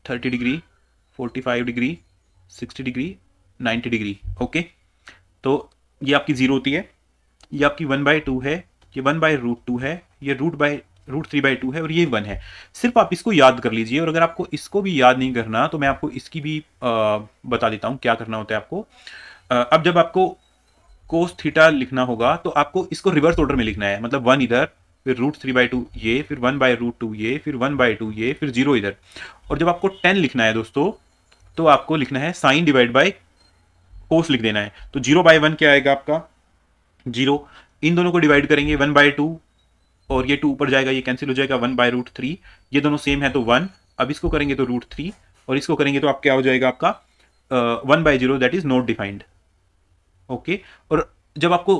30 degree, 45 degree, 60 degree, 90 degree. Okay, तो ये आपकी 0 होती है, ये आपकी 1/2 है, ये 1/√2 है, ये √3/2 है और ये 1 है। सिर्फ आप इसको याद कर लीजिए। और अगर आपको इसको भी याद नहीं करना तो मैं आपको इसकी भी बता देता हूँ क्या करना होता है आपको। अब जब आपको कोस थीटा लिखना होगा तो आपको इसको रिवर्स ऑर्डर में लिखना है, मतलब 1 इधर, फिर √3/2 ये, फिर 1/√2 ये, फिर 1/2 ये, फिर 0 इधर। और जब आपको 10 लिखना है दोस्तों तो आपको लिखना है साइन डिवाइड बाय कोस लिख देना है। तो 0/1 क्या आएगा आपका 0, इन दोनों को डिवाइड करेंगे 1/2 और ये 2 ऊपर जाएगा, ये कैंसिल हो जाएगा 1/√3, ये दोनों सेम है तो 1। अब इसको करेंगे तो √3 और इसको करेंगे तो आप क्या हो जाएगा आपका 1/0 that is not defined. Okay, और जब आपको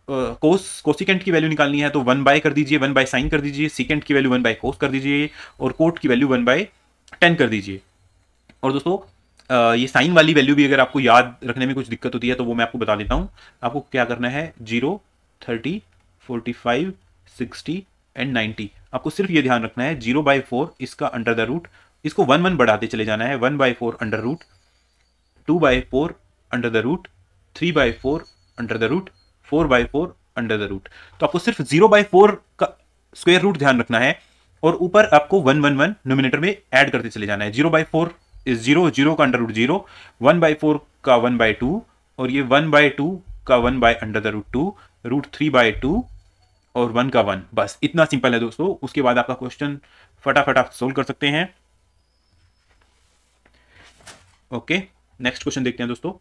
कोसिकेंट की वैल्यू निकालनी है तो 1 कर दीजिए, 1/sin कर दीजिए, सिकेंट की वैल्यू 1/cos कर दीजिए और कोट की वैल्यू 1/10 कर दीजिए। और दोस्तों ये साइन वाली वैल्यू भी अगर आपको याद रखने में कुछ दिक्कत होती है तो वो मैं आपको बता देता हूँ। आपको क्या करना है 0, 30, 45, 60 एंड 90। आपको सिर्फ ये ध्यान रखना है 0/4 इसका अंडर द रूट, इसको 1 बढ़ाते चले जाना है, 1/4 under root, 2/4 under the root, 3/4 under the root, 4/4 under the root. तो आपको सिर्फ 0/4 का स्क्वायर रूट ध्यान रखना है और ऊपर आपको 1 नोमिनेटर में ऐड करते चले जाना है। 0/4 इज 0, 0 का अंडर रूट 0, 1/4 का 1/2 और ये 1/2 का 1/√2, √3/2 और 1 का 1। बस इतना सिंपल है दोस्तों। उसके बाद आपका क्वेश्चन फटाफट आप सोल्व कर सकते हैं। ओके, नेक्स्ट क्वेश्चन देखते हैं दोस्तों।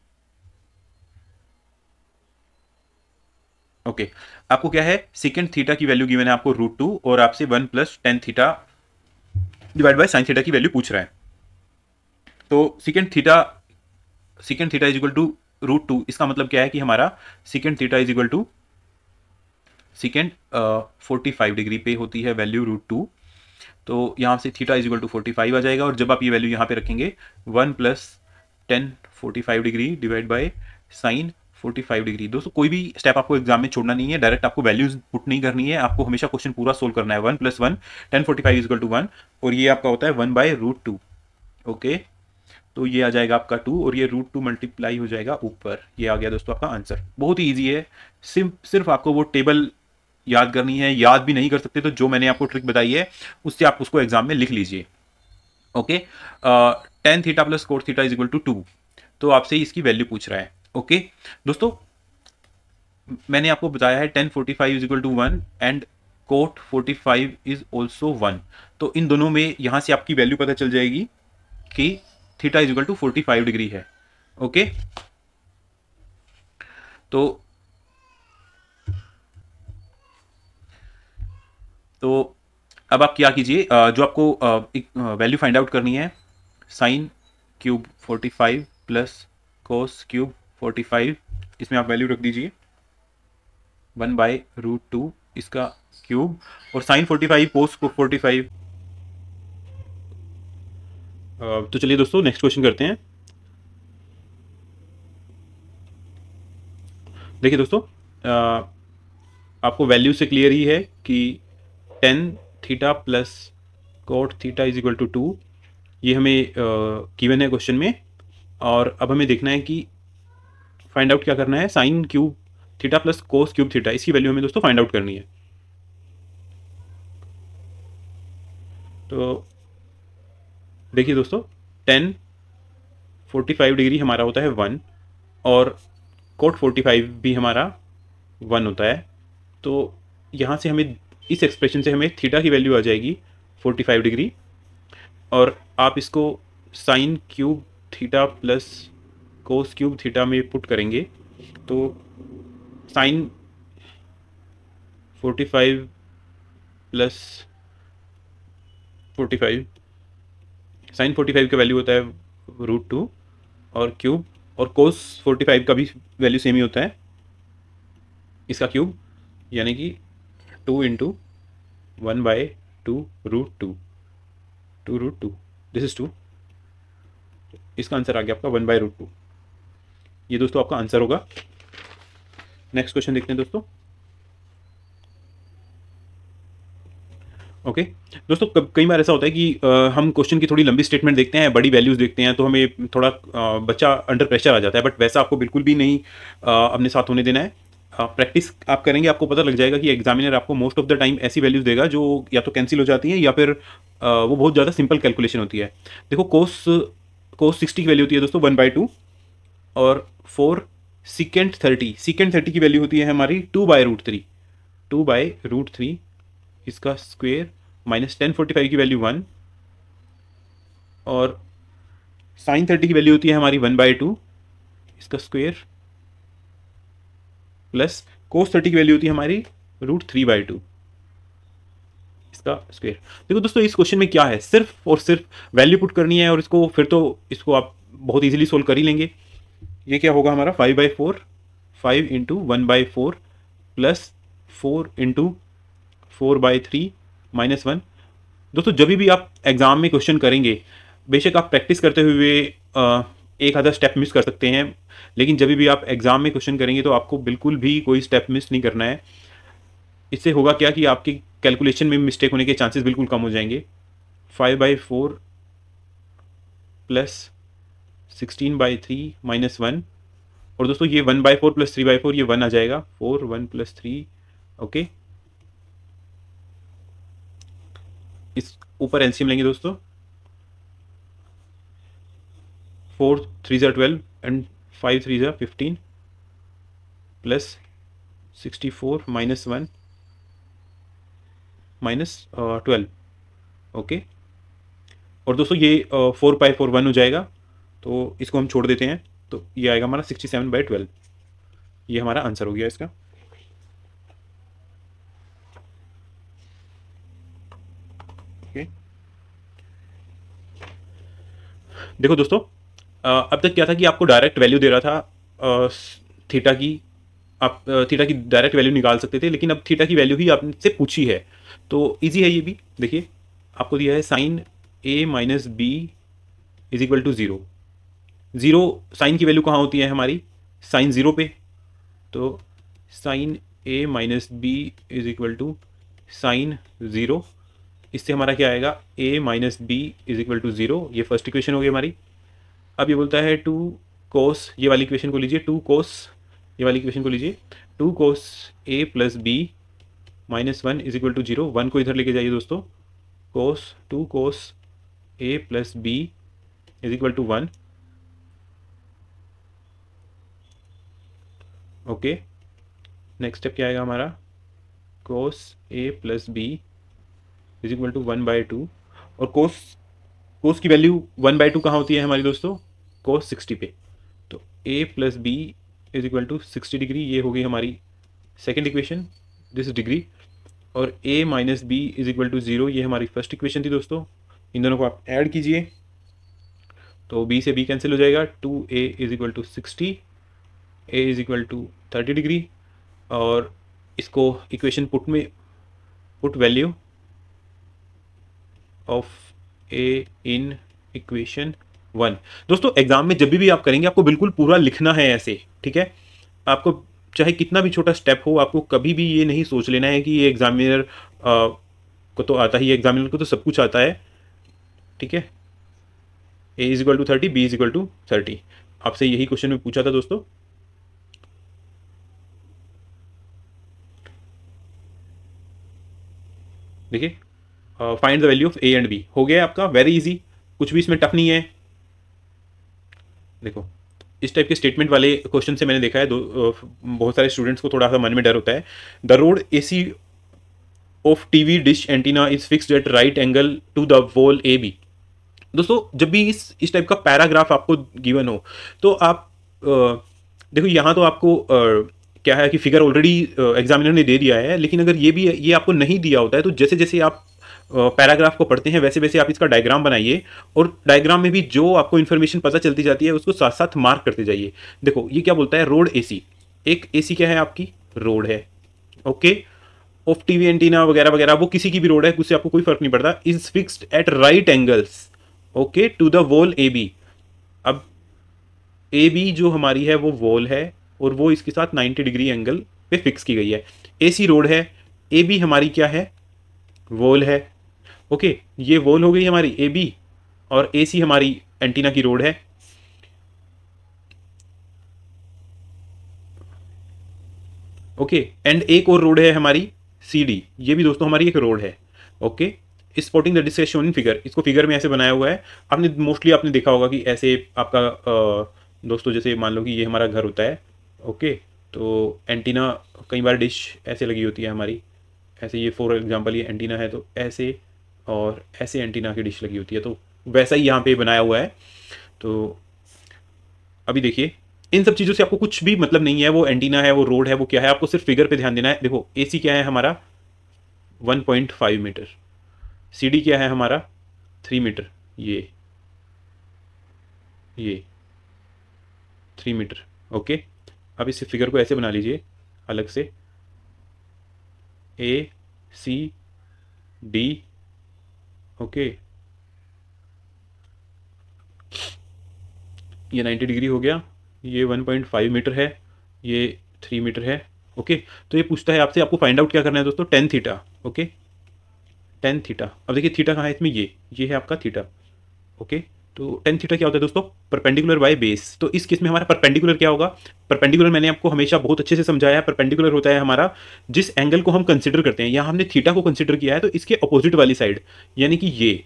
ओके, आपको क्या है सेकेंड थीटा की वैल्यू गिवन है आपको √2 और आपसे 1 + tan theta divide by sin theta की वैल्यू पूछ रहा है। तो secant theta is equal to √2, इसका मतलब क्या है कि हमारा secant theta is equal to secant 45 degree पे होती है वैल्यू √2। तो यहाँ से थीटा इज इक्वल टू 45 आ जाएगा और जब आप ये वैल्यू यहाँ पे रखेंगे 1 + tan 45 degree divide by sin 45 degree. दोस्तों कोई भी स्टेप आपको एग्जाम में छोड़ना नहीं है, डायरेक्ट आपको वैल्यूज पुट नहीं करनी है, आपको हमेशा क्वेश्चन पूरा सोल्व करना है। 1 + 1 tan 45 इज इक्वल टू 1 और ये आपका होता है 1/√2। ओके, तो ये आ जाएगा आपका 2 और ये √2 मल्टीप्लाई हो जाएगा ऊपर। ये आ गया दोस्तों आपका आंसर। बहुत ही ईजी है, सिर्फ आपको वो टेबल याद करनी है। याद भी नहीं कर सकते तो जो मैंने आपको ट्रिक बताई है उससे आप उसको एग्जाम में लिख लीजिए। Okay, tan theta + cot theta is equal to 2, तो आपसे इसकी वैल्यू पूछ रहा है। ओके दोस्तों, मैंने आपको बताया है tan 45 is equal to 1 and cot 45 is also 1। तो इन दोनों में यहां से आपकी वैल्यू पता चल जाएगी कि theta is equal to 45 degree है। ओके, तो अब आप क्या कीजिए, जो आपको एक वैल्यू फाइंड आउट करनी है, sin³ 45 + cos³ 45, इसमें आप वैल्यू रख दीजिए 1/√2 इसका क्यूब और sin 45 cos 45। तो चलिए दोस्तों नेक्स्ट क्वेश्चन करते हैं। देखिए दोस्तों, आपको वैल्यू से क्लियर ही है कि tan theta + cot theta is equal to 2, ये हमें गिवन है क्वेश्चन में। और अब हमें देखना है कि फाइंड आउट क्या करना है, sin³ थीटा + cos³ थीटा, इसकी वैल्यू हमें दोस्तों फाइंड आउट करनी है। तो देखिए दोस्तों, tan 45 डिग्री हमारा होता है 1 और cot 45 भी हमारा 1 होता है। तो यहाँ से हमें इस एक्सप्रेशन से हमें थीटा की वैल्यू आ जाएगी 45 डिग्री और आप इसको sin³ थीटा + cos³ थीटा में पुट करेंगे तो sin 45 प्लस 45, साइन 45 का वैल्यू होता है √2 और क्यूब, और कोस 45 का भी वैल्यू सेम ही होता है, इसका क्यूब, यानी कि 2 इंटू 1/2 √2, 2 √2, दिस इज 2। इसका आंसर आ गया आपका 1/√2। ये दोस्तों आपका आंसर होगा। नेक्स्ट क्वेश्चन देखते हैं दोस्तों। ओके दोस्तों, कई बार ऐसा होता है कि हम क्वेश्चन की थोड़ी लंबी स्टेटमेंट देखते हैं, बड़ी वैल्यूज देखते हैं, तो हमें थोड़ा बच्चा अंडर प्रेशर आ जाता है, बट वैसा आपको बिल्कुल भी नहीं अपने साथ होने देना है। प्रैक्टिस आप करेंगे, आपको पता लग जाएगा कि एग्जामिनर आपको मोस्ट ऑफ द टाइम ऐसी वैल्यूज देगा जो या तो कैंसिल हो जाती हैं या फिर वो बहुत ज़्यादा सिंपल कैलकुलेशन होती है। देखो कोस 60 की वैल्यू होती है दोस्तों 1/2, और 4 सीकेंट 30 की वैल्यू होती है हमारी 2/√3, 2/√3 इसका स्क्वेयर, माइनस tan 45 की वैल्यू 1, और साइन 30 की वैल्यू होती है हमारी 1/2 इसका स्क्वेयर, प्लस कोस 30 की वैल्यू होती है हमारी √3/2 इसका स्क्वेयर। देखो दोस्तों, इस क्वेश्चन में क्या है, सिर्फ और सिर्फ वैल्यू पुट करनी है, और इसको फिर तो इसको आप बहुत इजीली सोल्व कर ही लेंगे। ये क्या होगा हमारा 5/4, 5 इंटू 1/4 प्लस 4 इंटू 4/3 -1। दोस्तों, जब भी आप एग्जाम में क्वेश्चन करेंगे, बेशक आप प्रैक्टिस करते हुए एक आधा स्टेप मिस कर सकते हैं, लेकिन जब भी आप एग्जाम में क्वेश्चन करेंगे तो आपको बिल्कुल भी कोई स्टेप मिस नहीं करना है। इससे होगा क्या कि आपकी कैलकुलेशन में मिस्टेक होने के चांसेस बिल्कुल कम हो जाएंगे। 5/4 प्लस 16/3 -1, और दोस्तों ये 1/4 प्लस 3/4, ये 1 आ जाएगा, 4 1 प्लस 3। ओके, इस ऊपर एलसीएम लेंगे दोस्तों, 4 3 12 एंड 5 3 15 प्लस 64 -1 -12। ओके, और दोस्तों ये 4/4 1 हो जाएगा, तो इसको हम छोड़ देते हैं, तो ये आएगा हमारा 67/12। ये हमारा आंसर हो गया इसका। ओके, देखो दोस्तों, अब तक क्या था कि आपको डायरेक्ट वैल्यू दे रहा था थीटा की, आप थीटा की डायरेक्ट वैल्यू निकाल सकते थे, लेकिन अब थीटा की वैल्यू ही आपसे पूछी है, तो इजी है ये भी। देखिए, आपको दिया है sine A - B = 0। Zero sine की वैल्यू कहाँ होती है हमारी, साइन 0 पे, तो साइन A - B = साइन 0। इससे हमारा क्या आएगा, A - B = 0। ये फर्स्ट इक्वेशन हो गई हमारी। अब ये बोलता है 2 कोस, ये वाली इक्वेशन को लीजिए, 2 कोस, ये वाली इक्वेशन को लीजिए, 2 कोस A + B -1 = 0। 1 को इधर लेके जाइए दोस्तों, कोस 2 कोस A + B = 1। Okay, next step क्या आएगा हमारा, कोस A + B = 1/2, और कोस की वैल्यू 1/2 कहाँ होती है हमारी दोस्तों, कोस 60 पे, तो A + B = 60 डिग्री। ये हो गई हमारी सेकेंड इक्वेशन, दिस डिग्री, और A - B = 0, ये हमारी फर्स्ट इक्वेशन थी दोस्तों। इन दोनों को आप ऐड कीजिए, तो B से B कैंसिल हो जाएगा, 2A = 60, A = 30 डिग्री, और इसको equation put value of A in equation 1। दोस्तों, एग्जाम में जब भी आप करेंगे, आपको बिल्कुल पूरा लिखना है ऐसे, ठीक है। आपको चाहे कितना भी छोटा स्टेप हो, आपको कभी भी ये नहीं सोच लेना है कि ये एग्जामिनर को तो आता ही है, एग्जामिनर को तो सब कुछ आता है, ठीक है। A = 30, B = 30, आपसे यही क्वेश्चन में पूछा था दोस्तों। देखिए, find the value of A and B हो गया आपका, वेरी इजी, कुछ भी इसमें टफ नहीं है। देखो, इस टाइप के स्टेटमेंट वाले क्वेश्चन से मैंने देखा है बहुत सारे स्टूडेंट्स को थोड़ा सा मन में डर होता है। The rod AC of TV dish antenna is fixed at right angle to the wall AB। दोस्तों, जब भी इस टाइप का पैराग्राफ आपको गिवन हो, तो आप देखो, यहाँ तो आपको क्या है कि फिगर ऑलरेडी एग्जामिनर ने दे दिया है, लेकिन अगर ये आपको नहीं दिया होता है तो जैसे जैसे आप पैराग्राफ को पढ़ते हैं वैसे वैसे आप इसका डायग्राम बनाइए, और डायग्राम में भी जो आपको इन्फॉर्मेशन पता चलती जाती है उसको साथ साथ मार्क करते जाइए। देखो ये क्या बोलता है, रोड एसी, एक एसी क्या है आपकी रोड है, ओके। ऑफ टीवी एंटीना वगैरह वगैरह वो किसी की भी रोड है, उससे आपको कोई फर्क नहीं पड़ता। Is fixed at right angles, okay, to the wall A B. अब ए बी जो हमारी है वो वॉल है और वो इसके साथ 90 डिग्री एंगल पे फिक्स की गई है। एसी रोड है, ए बी हमारी क्या है, वॉल है, ओके। ये वॉल हो गई हमारी ए बी, और ए सी हमारी एंटीना की रोड है, ओके। एंड एक और रोड है हमारी सी डी, ये भी दोस्तों हमारी एक रोड है, okay. Spotting the distance shown in figure, इसको फिगर में ऐसे बनाया हुआ है। आपने मोस्टली आपने देखा होगा कि ऐसे आपका दोस्तों जैसे मान लो कि ये हमारा घर होता है, ओके। तो एंटीना कई बार डिश ऐसे लगी होती है हमारी, ऐसे, ये फॉर एग्जांपल ये एंटीना है तो ऐसे, और ऐसे एंटीना की डिश लगी होती है, तो वैसा ही यहाँ पे बनाया हुआ है। तो अभी देखिए इन सब चीज़ों से आपको कुछ भी मतलब नहीं है, वो एंटीना है, वो रोड है, वो क्या है, आपको सिर्फ फिगर पे ध्यान देना है। देखो एसी क्या है हमारा 1.5 मीटर, सीडी क्या है हमारा 3 मीटर, ये 3 मीटर, ओके। अब इस फिगर को ऐसे बना लीजिए अलग से, ए सी डी, ओके। ये 90 डिग्री हो गया, ये 1.5 मीटर है, ये 3 मीटर है, ओके। तो ये पूछता है आपसे, आपको फाइंड आउट क्या करना है दोस्तों, tan theta, okay, tan theta. अब देखिए थीटा कहाँ है इसमें, ये है आपका थीटा, ओके। तो टेन थीटा क्या होता है दोस्तों, परपेंडिकुलर बाय बेस। तो इस केस में हमारा परपेंडिकुलर क्या होगा, परपेंडिकुलर मैंने आपको हमेशा बहुत अच्छे से समझाया है, परपेंडिकुलर होता है हमारा जिस एंगल को हम कंसिडर करते हैं। यहाँ हमने थीटा को कंसिडर किया है तो इसके अपोजिट वाली साइड, यानी कि ये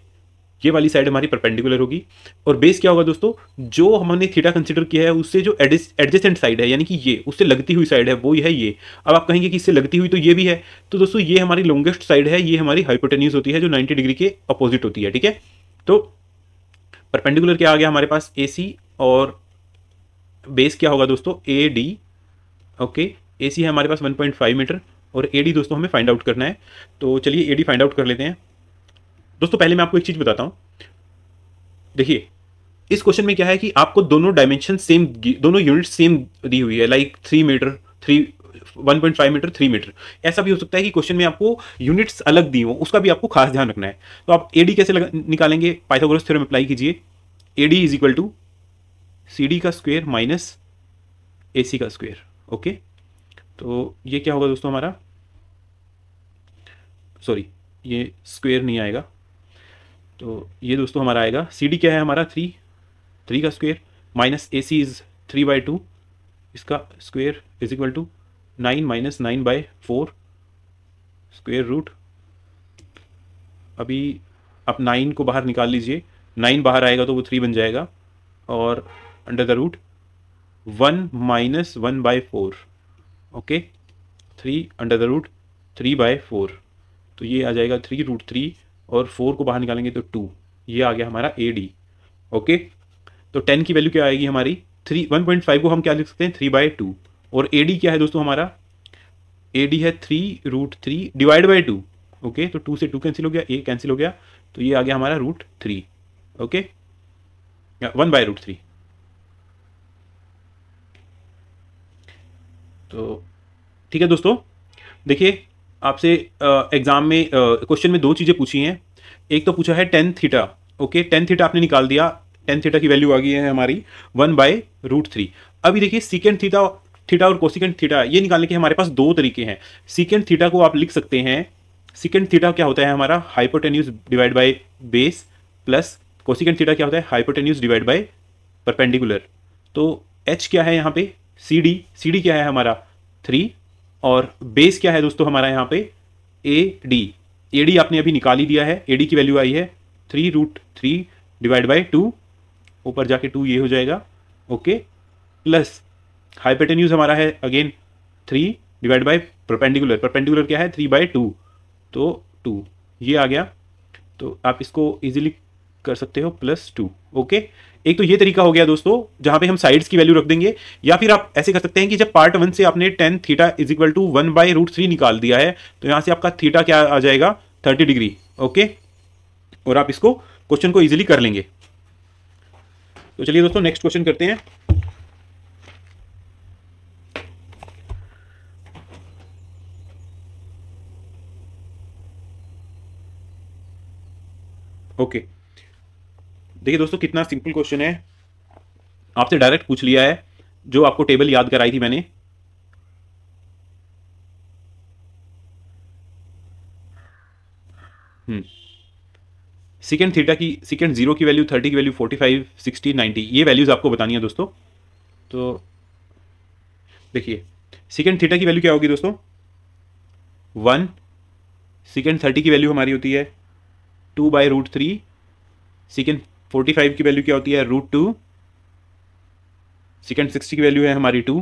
वाली साइड हमारी परपेंडिकुलर होगी। और बेस क्या होगा दोस्तों, जो हमने थीटा कंसिडर किया है उससे जो एडजेसेंट साइड है, यानी कि ये उससे लगती हुई साइड है, वो है ये। अब आप कहेंगे कि इससे लगती हुई तो ये भी है, तो दोस्तों ये हमारी लॉन्गेस्ट साइड है, ये हमारी हाइपोटेन्यूज होती है जो 90 डिग्री के अपोजिट होती है, ठीक है। तो परपेंडिकुलर क्या आ गया हमारे पास, ए सी, और बेस क्या होगा दोस्तों, ए डी, ओके। ए सी है हमारे पास 1.5 मीटर, और ए डी दोस्तों हमें फाइंड आउट करना है। तो चलिए ए डी फाइंड आउट कर लेते हैं दोस्तों। पहले मैं आपको एक चीज बताता हूं, देखिए इस क्वेश्चन में क्या है कि आपको दोनों डायमेंशन सेम, दोनों यूनिट सेम दी हुई है, लाइक 3 मीटर 1.5 मीटर 3 मीटर। ऐसा भी हो सकता है कि क्वेश्चन में आपको यूनिट्स अलग दी हो, उसका भी आपको खास ध्यान रखना है। तो आप एडी कैसे निकालेंगे, पाइथागोरस थ्योरम अप्लाई कीजिए। AD is equal to C D का स्क्वायर माइनस ए सी का स्क्वायर, ओके। तो ये क्या होगा दोस्तों हमारा, सॉरी ये स्क्वायर नहीं आएगा, तो ये दोस्तों हमारा आएगा सी डी क्या है हमारा 3 का square minus A C is 3/2, इसका square is equal to 9 minus 9/4 square root. अभी आप 9 को बाहर निकाल लीजिए, 9 बाहर आएगा तो वो 3 बन जाएगा, और under the root 1 minus 1/4, okay, 3 under the root 3/4, तो ये आ जाएगा 3√3, और 4 को बाहर निकालेंगे तो 2, ये आ गया हमारा ए डी, ओके। तो 10 की वैल्यू क्या आएगी हमारी 1.5 को हम क्या लिख सकते हैं 3/2, और ए डी क्या है दोस्तों हमारा, ए डी है 3√3 डिवाइड बाई 2, ओके। तो 2 से 2 कैंसिल हो गया, ए कैंसिल हो गया, तो ये आ गया हमारा √3, ओके, 1/√3। तो ठीक है दोस्तों, देखिए आपसे एग्जाम में क्वेश्चन में दो चीज़ें पूछी हैं। एक तो पूछा है tan theta, okay, tan theta आपने निकाल दिया, टेन थीटा की वैल्यू आ गई है हमारी 1/√3। अभी देखिए सीकेंट थीटा और कोसिकेंट थीटा, ये निकालने के हमारे पास दो तरीके हैं। सीकेंट थीटा को आप लिख सकते हैं, सीकेंट थीटा क्या होता है हमारा hypotenuse divide by base, plus cosecant theta क्या होता है हाइपोटेन्यूज डिवाइड बाय परपेंडिकुलर। तो एच क्या है यहाँ पे, सी डी क्या है हमारा 3, और बेस क्या है दोस्तों हमारा यहाँ पे ए डी आपने अभी निकाल ही दिया है, ए डी की वैल्यू आई है 3√3 डिवाइड बाई 2, ऊपर जाके 2 ये हो जाएगा, ओके, प्लस हाइपोटेन्यूज हमारा है अगेन 3 डिवाइड बाई परपेंडिकुलर क्या है 3/2, तो 2 ये आ गया। तो आप इसको इजीली कर सकते हो +2। ओके, एक तो ये तरीका हो गया दोस्तों जहां पे हम साइड्स की वैल्यू रख देंगे, या फिर आप ऐसे कर सकते हैं कि जब पार्ट 1 से आपने tan theta is equal to 1/√3 निकाल दिया है तो यहां से आपका थीटा क्या आ जाएगा 30 डिग्री। ओके, और आप इसको क्वेश्चन को इजीली कर लेंगे। तो चलिए दोस्तों नेक्स्ट क्वेश्चन करते हैं। ओके, देखिए दोस्तों कितना सिंपल क्वेश्चन है, आपसे डायरेक्ट पूछ लिया है, जो आपको टेबल याद कराई थी मैंने। सेकेंड थीटा की, सेकेंड जीरो की वैल्यू, 30 की वैल्यू, 45, 60, 90, ये वैल्यूज आपको बतानी है दोस्तों। तो देखिए सेकेंड थीटा की वैल्यू क्या होगी दोस्तों 1, सेकेंड 30 की वैल्यू हमारी होती है 2/√3, सेकेंड 45 की वैल्यू क्या होती है √2, सेकेंड 60 की वैल्यू है हमारी 2,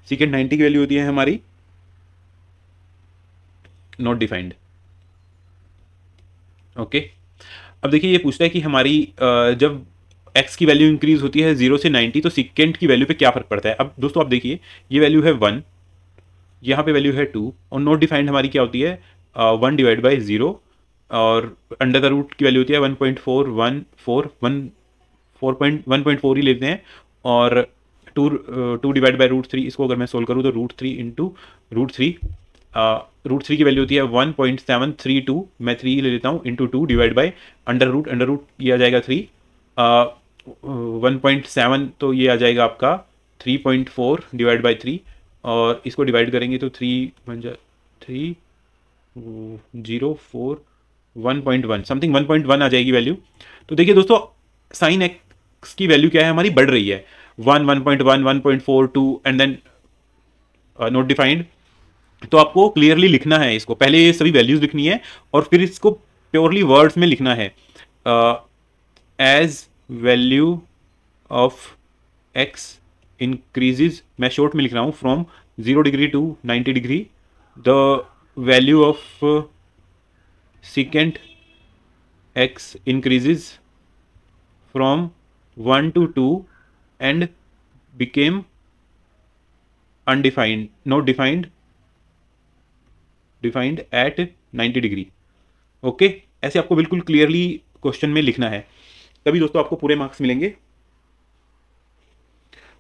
सेकेंड 90 की वैल्यू होती है हमारी नॉट डिफाइंड। ओके, अब देखिए ये पूछता है कि हमारी जब x की वैल्यू इंक्रीज होती है 0 से 90 तो सेकेंड की वैल्यू पे क्या फर्क पड़ता है। अब दोस्तों आप देखिए ये वैल्यू है 1, यहाँ पे वैल्यू है 2, और नॉट डिफाइंड हमारी क्या होती है 1/0, और अंडर द रूट की वैल्यू होती है 1.4 ही लेते हैं, और 2/√3, इसको अगर मैं सोल्व करूँ तो √3 इंटू √3, √3 की वैल्यू होती है 1.732, मैं 3 ले लेता हूँ, into 2 divide by under root ये आ जाएगा 3, 1.7 तो ये आ जाएगा आपका 3.4 डिवाइड बाई 3, और इसको डिवाइड करेंगे तो 3 बन जाए 304 1.1 समथिंग 1.1 आ जाएगी वैल्यू। तो देखिए दोस्तों साइन एक्स की वैल्यू क्या है हमारी बढ़ रही है 1, 1.1, 1.42 एंड देन नॉट डिफाइंड। तो आपको क्लियरली लिखना है इसको, पहले ये सभी वैल्यूज लिखनी है और फिर इसको प्योरली वर्ड्स में लिखना है। As value of x increases, मैं शॉर्ट में लिख रहा हूँ, from 0 degree to 90 degree, the value of secant x increases from 1 to 2 and became undefined, not defined, defined at 90 degree. Okay, ऐसे आपको बिल्कुल क्लियरली क्वेश्चन में लिखना है, तभी दोस्तों आपको पूरे मार्क्स मिलेंगे।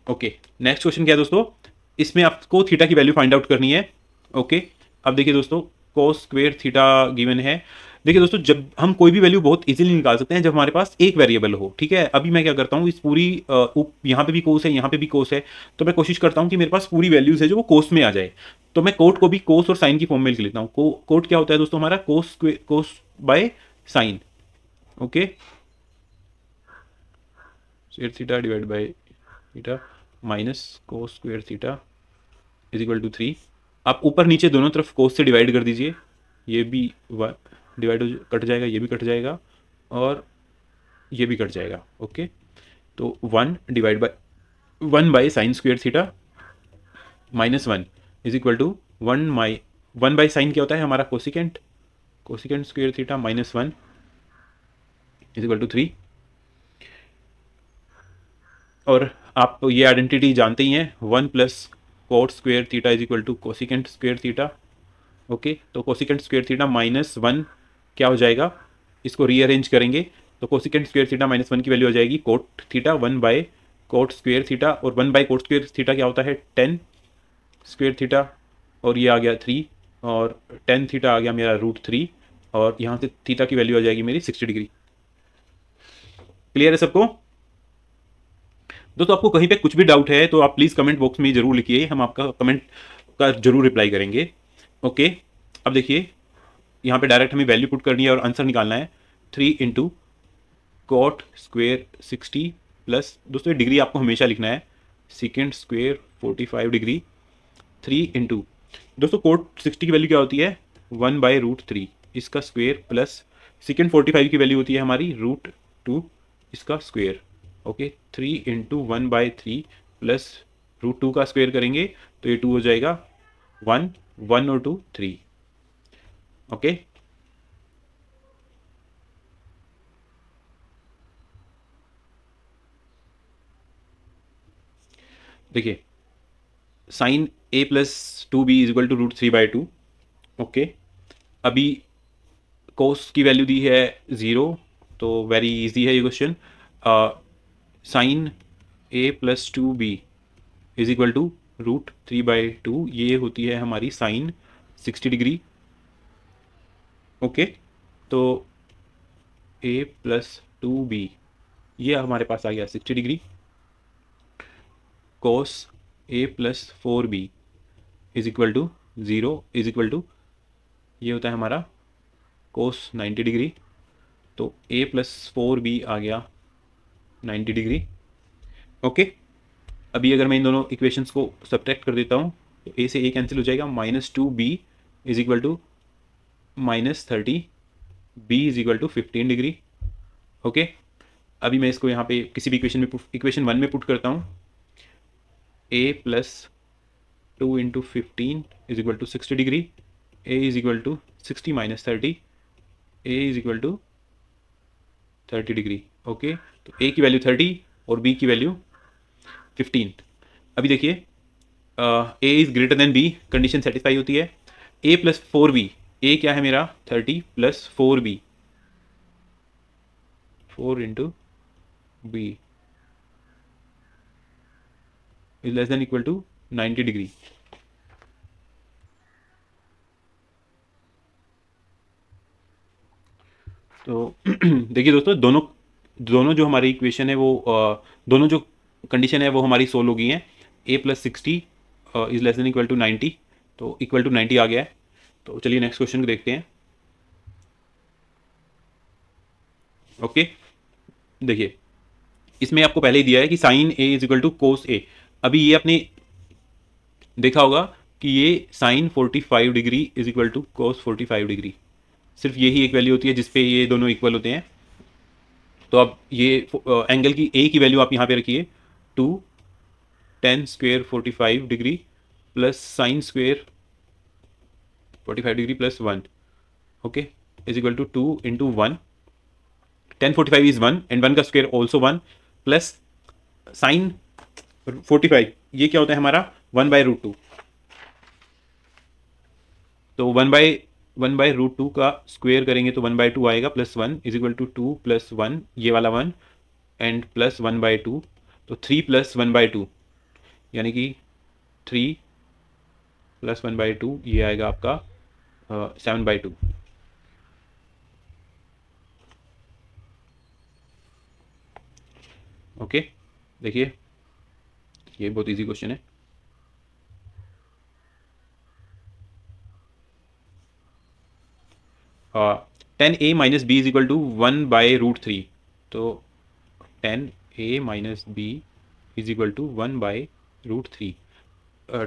ओके, नेक्स्ट क्वेश्चन क्या है दोस्तों, इसमें आपको थीटा की वैल्यू फाइंड आउट करनी है। ओके, अब देखिए दोस्तों cos स्क्वेयर थीटा गिवन है। देखिए दोस्तों जब हम कोई भी वैल्यू बहुत इजीली निकाल सकते हैं जब हमारे पास एक वेरिएबल हो, ठीक है। अभी मैं क्या करता हूँ, इस पूरी यहाँ पे भी कोस है, यहाँ पे भी कोस है, तो मैं कोशिश करता हूँ कि मेरे पास पूरी वैल्यूज है जो वो कोस में आ जाए, तो मैं कोट को भी कोस और साइन की फॉर्म में लिख लेता हूँ। कोट क्या होता है दोस्तों हमारा cos by sine. Okay, square theta divide by theta minus cos square theta is equal to 3। आप ऊपर नीचे दोनों तरफ कोस से डिवाइड कर दीजिए, ये भी डिवाइड कट जाएगा, ये भी कट जाएगा और ये भी कट जाएगा। ओके, तो 1 by sine square theta minus 1 is equal to 1 by sine क्या होता है हमारा cosecant square theta minus 1 is equal to 3। और आप ये आइडेंटिटी जानते ही हैं, 1 plus cot square theta is equal to cosecant square theta. Okay, तो कोसिकेंट स्क्वायर थीटा माइनस 1 क्या हो जाएगा, इसको रीअरेंज करेंगे तो कोसिकेंट स्क्वायर थीटा माइनस 1 की वैल्यू आ जाएगी cot theta 1 by cot square theta, और 1 बाय कोट स्क्वायर थीटा क्या होता है 10 स्क्वायर थीटा, और ये आ गया 3, और 10 थीटा आ गया मेरा √3, और यहाँ से थीटा की वैल्यू आ जाएगी मेरी 60 डिग्री। क्लियर है सबको दोस्तों? आपको कहीं पे कुछ भी डाउट है तो आप प्लीज़ कमेंट बॉक्स में जरूर लिखिए, हम आपका कमेंट का जरूर रिप्लाई करेंगे। ओके, अब देखिए यहाँ पे डायरेक्ट हमें वैल्यू पुट करनी है और आंसर निकालना है 3 इंटू कोट स्क्वेयर 60 प्लस, दोस्तों ये डिग्री आपको हमेशा लिखना है, सेकेंड स्क्वेयर 45 डिग्री, 3 इंटू दोस्तों कोट 60 की वैल्यू क्या होती है 1/√3 इसका स्क्वेयर, प्लस सेकेंड 45 की वैल्यू होती है हमारी √2 इसका स्क्वेयर। ओके, 3 इंटू 1/3 प्लस √2 का स्क्वेयर करेंगे तो ये 2 हो जाएगा, 1 और 2 3। ओके, देखिए sine A plus two B is equal to √3/2। Okay, अभी कोस की वैल्यू दी है 0, तो वेरी इजी है ये question. Sine A plus two B is equal to √3/2, ये होती है हमारी साइन 60 डिग्री। ओके, तो ए प्लस टू बी ये हमारे पास आ गया 60 degree. Cos A plus 4b is equal to 0 is equal to, ये होता है हमारा कोस 90 डिग्री। तो a प्लस 4b आ गया 90 डिग्री। ओके, अभी अगर मैं इन दोनों इक्वेशंस को सब्ट्रैक्ट कर देता हूँ तो a से a कैंसिल हो जाएगा, -2b is equal to -30, b is equal to 15 degree. Okay, अभी मैं इसको यहाँ पे किसी भी इक्वेशन 1 में पुट करता हूँ। a plus 2 into 15 is equal to 60 degree, a is equal to 60 minus 30, a is equal to 30 degree. Okay, तो a की वैल्यू 30 और b की वैल्यू 15। अभी देखिए a is greater than b, condition satisfy होती है। a प्लस 4b, a क्या है मेरा 30 plus 4b, 4 into b is less than equal to 90 degree. तो देखिए दोस्तों, दोनों जो हमारी इक्वेशन है वो दोनों जो कंडीशन है वो हमारी सोल्व हो गई हैं। a plus 60 is less than equal to 90, तो इक्वल टू 90 आ गया है। तो चलिए नेक्स्ट क्वेश्चन को देखते हैं। ओके, देखिए इसमें आपको पहले ही दिया है कि sine a is equal to cos a। अभी ये आपने देखा होगा कि ये sine 45 degree is equal to cos 45 degree, सिर्फ यही एक वैल्यू होती है जिसपे ये दोनों इक्वल होते हैं। तो अब ये एंगल की a की वैल्यू आप यहाँ पे रखिए 2 tan square 45 degree plus sine square 45 degree plus 1, okay, is equal to 2 into 1। tan 45 इज 1 एंड 1 का स्क्वेयर ऑल्सो 1 प्लस साइन 45, ये क्या होता है हमारा 1/√2। तो 1/√2 का स्क्वेयर करेंगे तो 1/2 आएगा plus 1 is equal to 2 plus 1, ये वाला 1 एंड प्लस 1/2, तो 3 प्लस 1/2 यानी कि 3 प्लस 1/2 ये आएगा आपका 7/2। ओके, देखिए ये बहुत इजी क्वेश्चन है। tan a minus B is equal to 1/√3, तो tan a minus B is equal to 1/√3।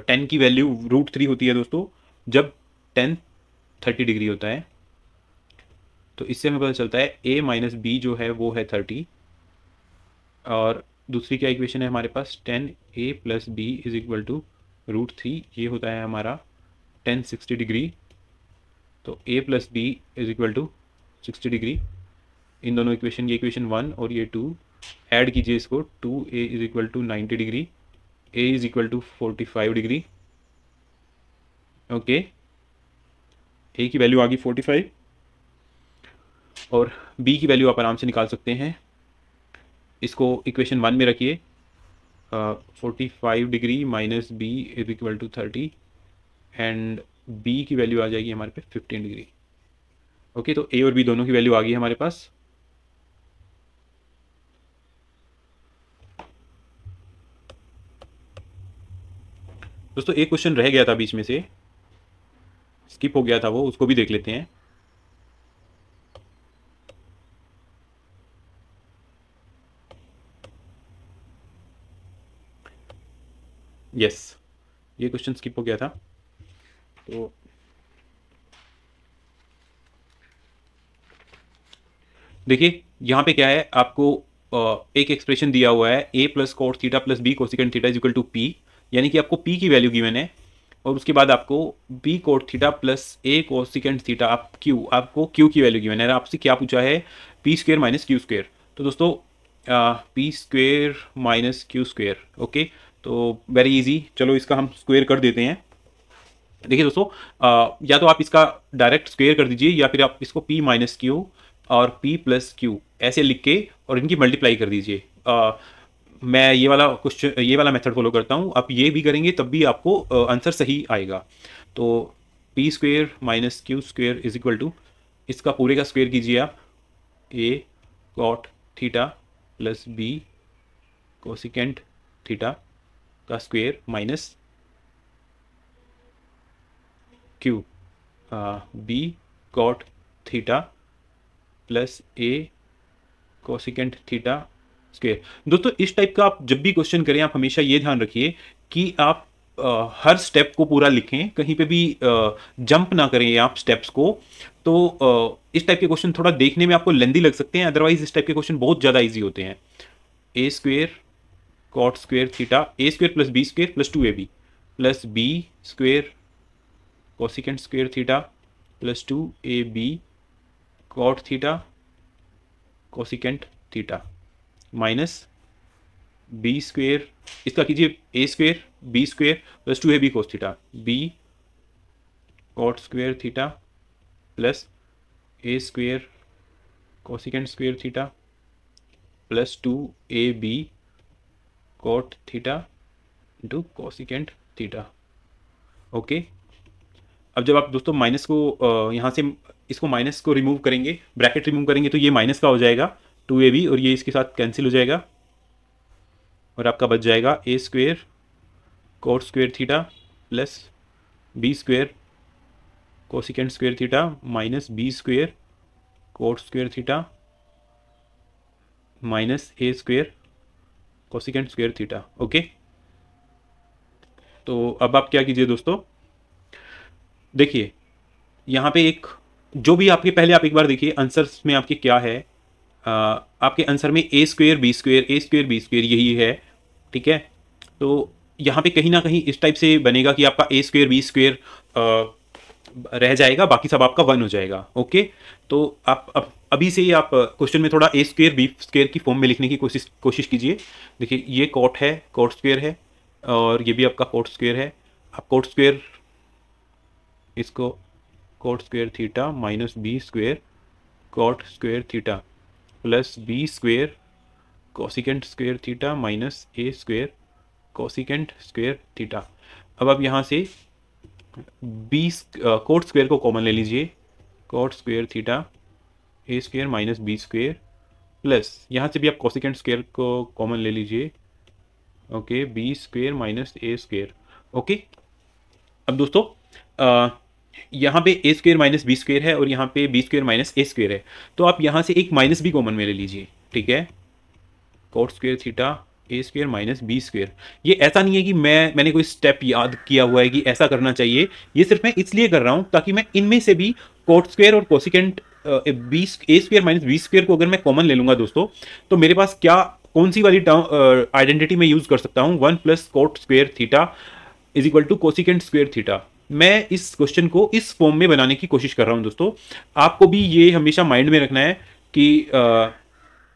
tan की वैल्यू √3 होती है दोस्तों जब tan 30 डिग्री होता है। तो इससे हमें पता चलता है a माइनस बी जो है वो है 30, और दूसरी क्या इक्वेशन है हमारे पास, tan a plus B is equal to √3, ये होता है हमारा tan 60 डिग्री। तो a plus B is equal to 60 degree. इन दोनों इक्वेशन, ये इक्वेशन 1 और ये 2 ऐड कीजिए इसको, 2a is equal to 90 degree, a is equal to 45 degree. Okay, a की वैल्यू आ गई 45 और b की वैल्यू आप आराम से निकाल सकते हैं। इसको इक्वेशन 1 में रखिए, 45 degree minus b is equal to 30 and b की वैल्यू आ जाएगी हमारे पे 15 डिग्री। ओके, तो a और b दोनों की वैल्यू आ गई हमारे पास। दोस्तों एक क्वेश्चन रह गया था बीच में से, स्किप हो गया था वो, उसको भी देख लेते हैं। यस, ये क्वेश्चन स्किप हो गया था। तो देखिए यहाँ पे क्या है, आपको एक एक्सप्रेशन दिया हुआ है a plus cot theta plus B cosecant theta is equal to p, यानी कि आपको p की वैल्यू गिवन है और उसके बाद आपको b coat theta plus a cosecant theta आपको q की वैल्यू गिवन है। आपसे क्या पूछा है, p square minus Q square. तो दोस्तों p square minus Q square, okay, तो वेरी इजी, चलो इसका हम स्क्वायर कर देते हैं। देखिए दोस्तों, या तो आप इसका डायरेक्ट स्क्वायर कर दीजिए या फिर आप इसको p माइनस क्यू और p प्लस क्यू ऐसे लिख के और इनकी मल्टीप्लाई कर दीजिए। मैं ये वाला क्वेश्चन, ये वाला मेथड फॉलो करता हूँ। आप ये भी करेंगे तब भी आपको आंसर सही आएगा। तो p square minus q square is equal to, इसका पूरे का स्क्वायर कीजिए आप, a cot theta plus b cosecant theta का square minus q b cot theta plus a cosecant theta square. दोस्तों इस टाइप का आप जब भी क्वेश्चन करें आप हमेशा ये ध्यान रखिए कि आप हर स्टेप को पूरा लिखें, कहीं पे भी जंप ना करें आप स्टेप्स को। तो इस टाइप के क्वेश्चन थोड़ा देखने में आपको लेंदी लग सकते हैं, अदरवाइज इस टाइप के क्वेश्चन बहुत ज़्यादा इजी होते हैं। A square cot square theta, a square plus b square plus 2ab plus b square cosecant square theta plus 2ab cot theta cosecant theta minus B square, इसका कीजिए a square b square plus 2ab cos theta, b cot square theta plus a square cosecant square theta plus 2ab cot theta into cosecant theta. Okay, अब जब आप दोस्तों minus को यहाँ से इसको माइनस को रिमूव करेंगे, ब्रैकेट रिमूव करेंगे, तो ये माइनस का हो जाएगा 2ab और ये इसके साथ कैंसिल हो जाएगा और आपका बच जाएगा a square cot square theta plus b square cosecant square theta minus B square cot square theta minus a square cosecant square theta. Okay, तो अब आप क्या कीजिए दोस्तों, देखिए यहाँ पे एक जो भी आपके, पहले आप एक बार देखिए आंसर्स में आपके क्या है। आपके आंसर में ए स्क्वायर बी स्क्वायर यही है, ठीक है। तो यहाँ पे कहीं ना कहीं इस टाइप से बनेगा कि आपका ए स्क्वायर बी स्क्वायर रह जाएगा, बाकी सब आपका 1 हो जाएगा। ओके, तो आप अभी से ही आप क्वेश्चन में थोड़ा ए स्क्वायर बी स्क्वायर की फॉर्म में लिखने की कोशिश कीजिए। देखिए ये कोट है, कोट स्क्वायर है, और ये भी आपका कोट स्क्वायर है। आप कोट स्क्वायर, इसको cot square theta minus B square cot square theta plus b square cosecant square theta minus a square cosecant square theta. अब आप यहाँ से बी कोट स्क्वायर को कॉमन ले लीजिए, cot square theta a square minus B square plus यहाँ से भी आप कोसिकेंट स्क्वायर को कॉमन ले लीजिए, okay, B square minus a square. Okay, अब दोस्तों यहाँ पे ए स्क्वायर माइनस बी स्क्वायर है और यहाँ पे B square minus a square है, तो आप यहाँ से एक माइनस भी कॉमन में ले लीजिए, ठीक है। Coat square theta a square minus B square. ये ऐसा नहीं है कि मैंने कोई स्टेप याद किया हुआ है कि ऐसा करना चाहिए, ये सिर्फ मैं इसलिए कर रहा हूँ ताकि मैं इनमें से भी कोट स्क्वायर और कोसिकेंट बी ए स्क्वायर माइनस बी स्क्वायर को अगर मैं कॉमन ले लूँगा दोस्तों, तो मेरे पास क्या, कौन सी वाली आइडेंटिटी में यूज़ कर सकता हूँ, 1 plus cot square theta is equal to cosecant square theta. मैं इस क्वेश्चन को इस फॉर्म में बनाने की कोशिश कर रहा हूं दोस्तों। आपको भी ये हमेशा माइंड में रखना है कि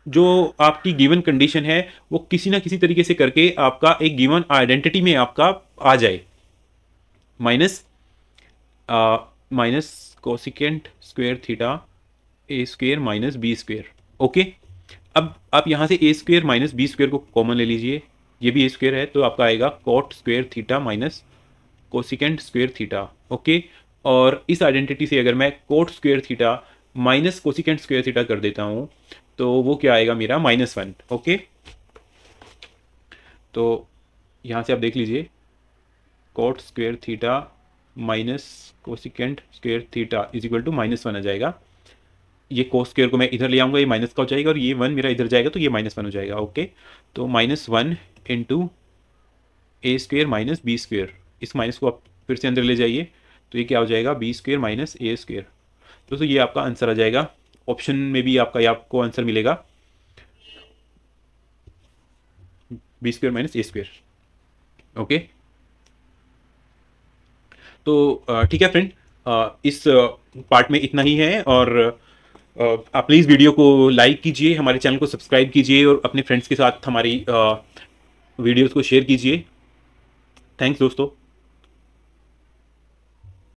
जो आपकी गिवन कंडीशन है वो किसी ना किसी तरीके से करके आपका एक गिवन आइडेंटिटी में आपका आ जाए। Minus cosecant square theta a square minus B square. Okay, अब आप यहाँ से a square minus B square को कॉमन ले लीजिए, ये भी ए स्क्वायर है, तो आपका आएगा coat square theta minus cosecant square theta. Okay, और इस आइडेंटिटी से अगर मैं coat square theta minus cosecant square theta कर देता हूं तो वो क्या आएगा मेरा -1। ओके, तो यहां से आप देख लीजिए cot square theta minus cosecant square theta is equal to -1 आ जाएगा। ये कोस स्क्वायर को मैं इधर ले आऊंगा, ये माइनस का हो जाएगा, और ये 1 मेरा इधर जाएगा तो ये -1 हो जाएगा। ओके, तो -1 इंटू ए स्क्वायर माइनस बी स्क्वायर, इस माइनस को आप फिर से अंदर ले जाइए तो ये क्या हो जाएगा, B square minus a square. दोस्तों ये आपका आंसर आ जाएगा। ऑप्शन में भी आपको आंसर मिलेगा B square minus a square. Okay, तो ठीक है फ्रेंड, इस पार्ट में इतना ही है, और आप प्लीज़ वीडियो को लाइक कीजिए, हमारे चैनल को सब्सक्राइब कीजिए और अपने फ्रेंड्स के साथ हमारी वीडियोस को शेयर कीजिए। थैंक्स दोस्तों।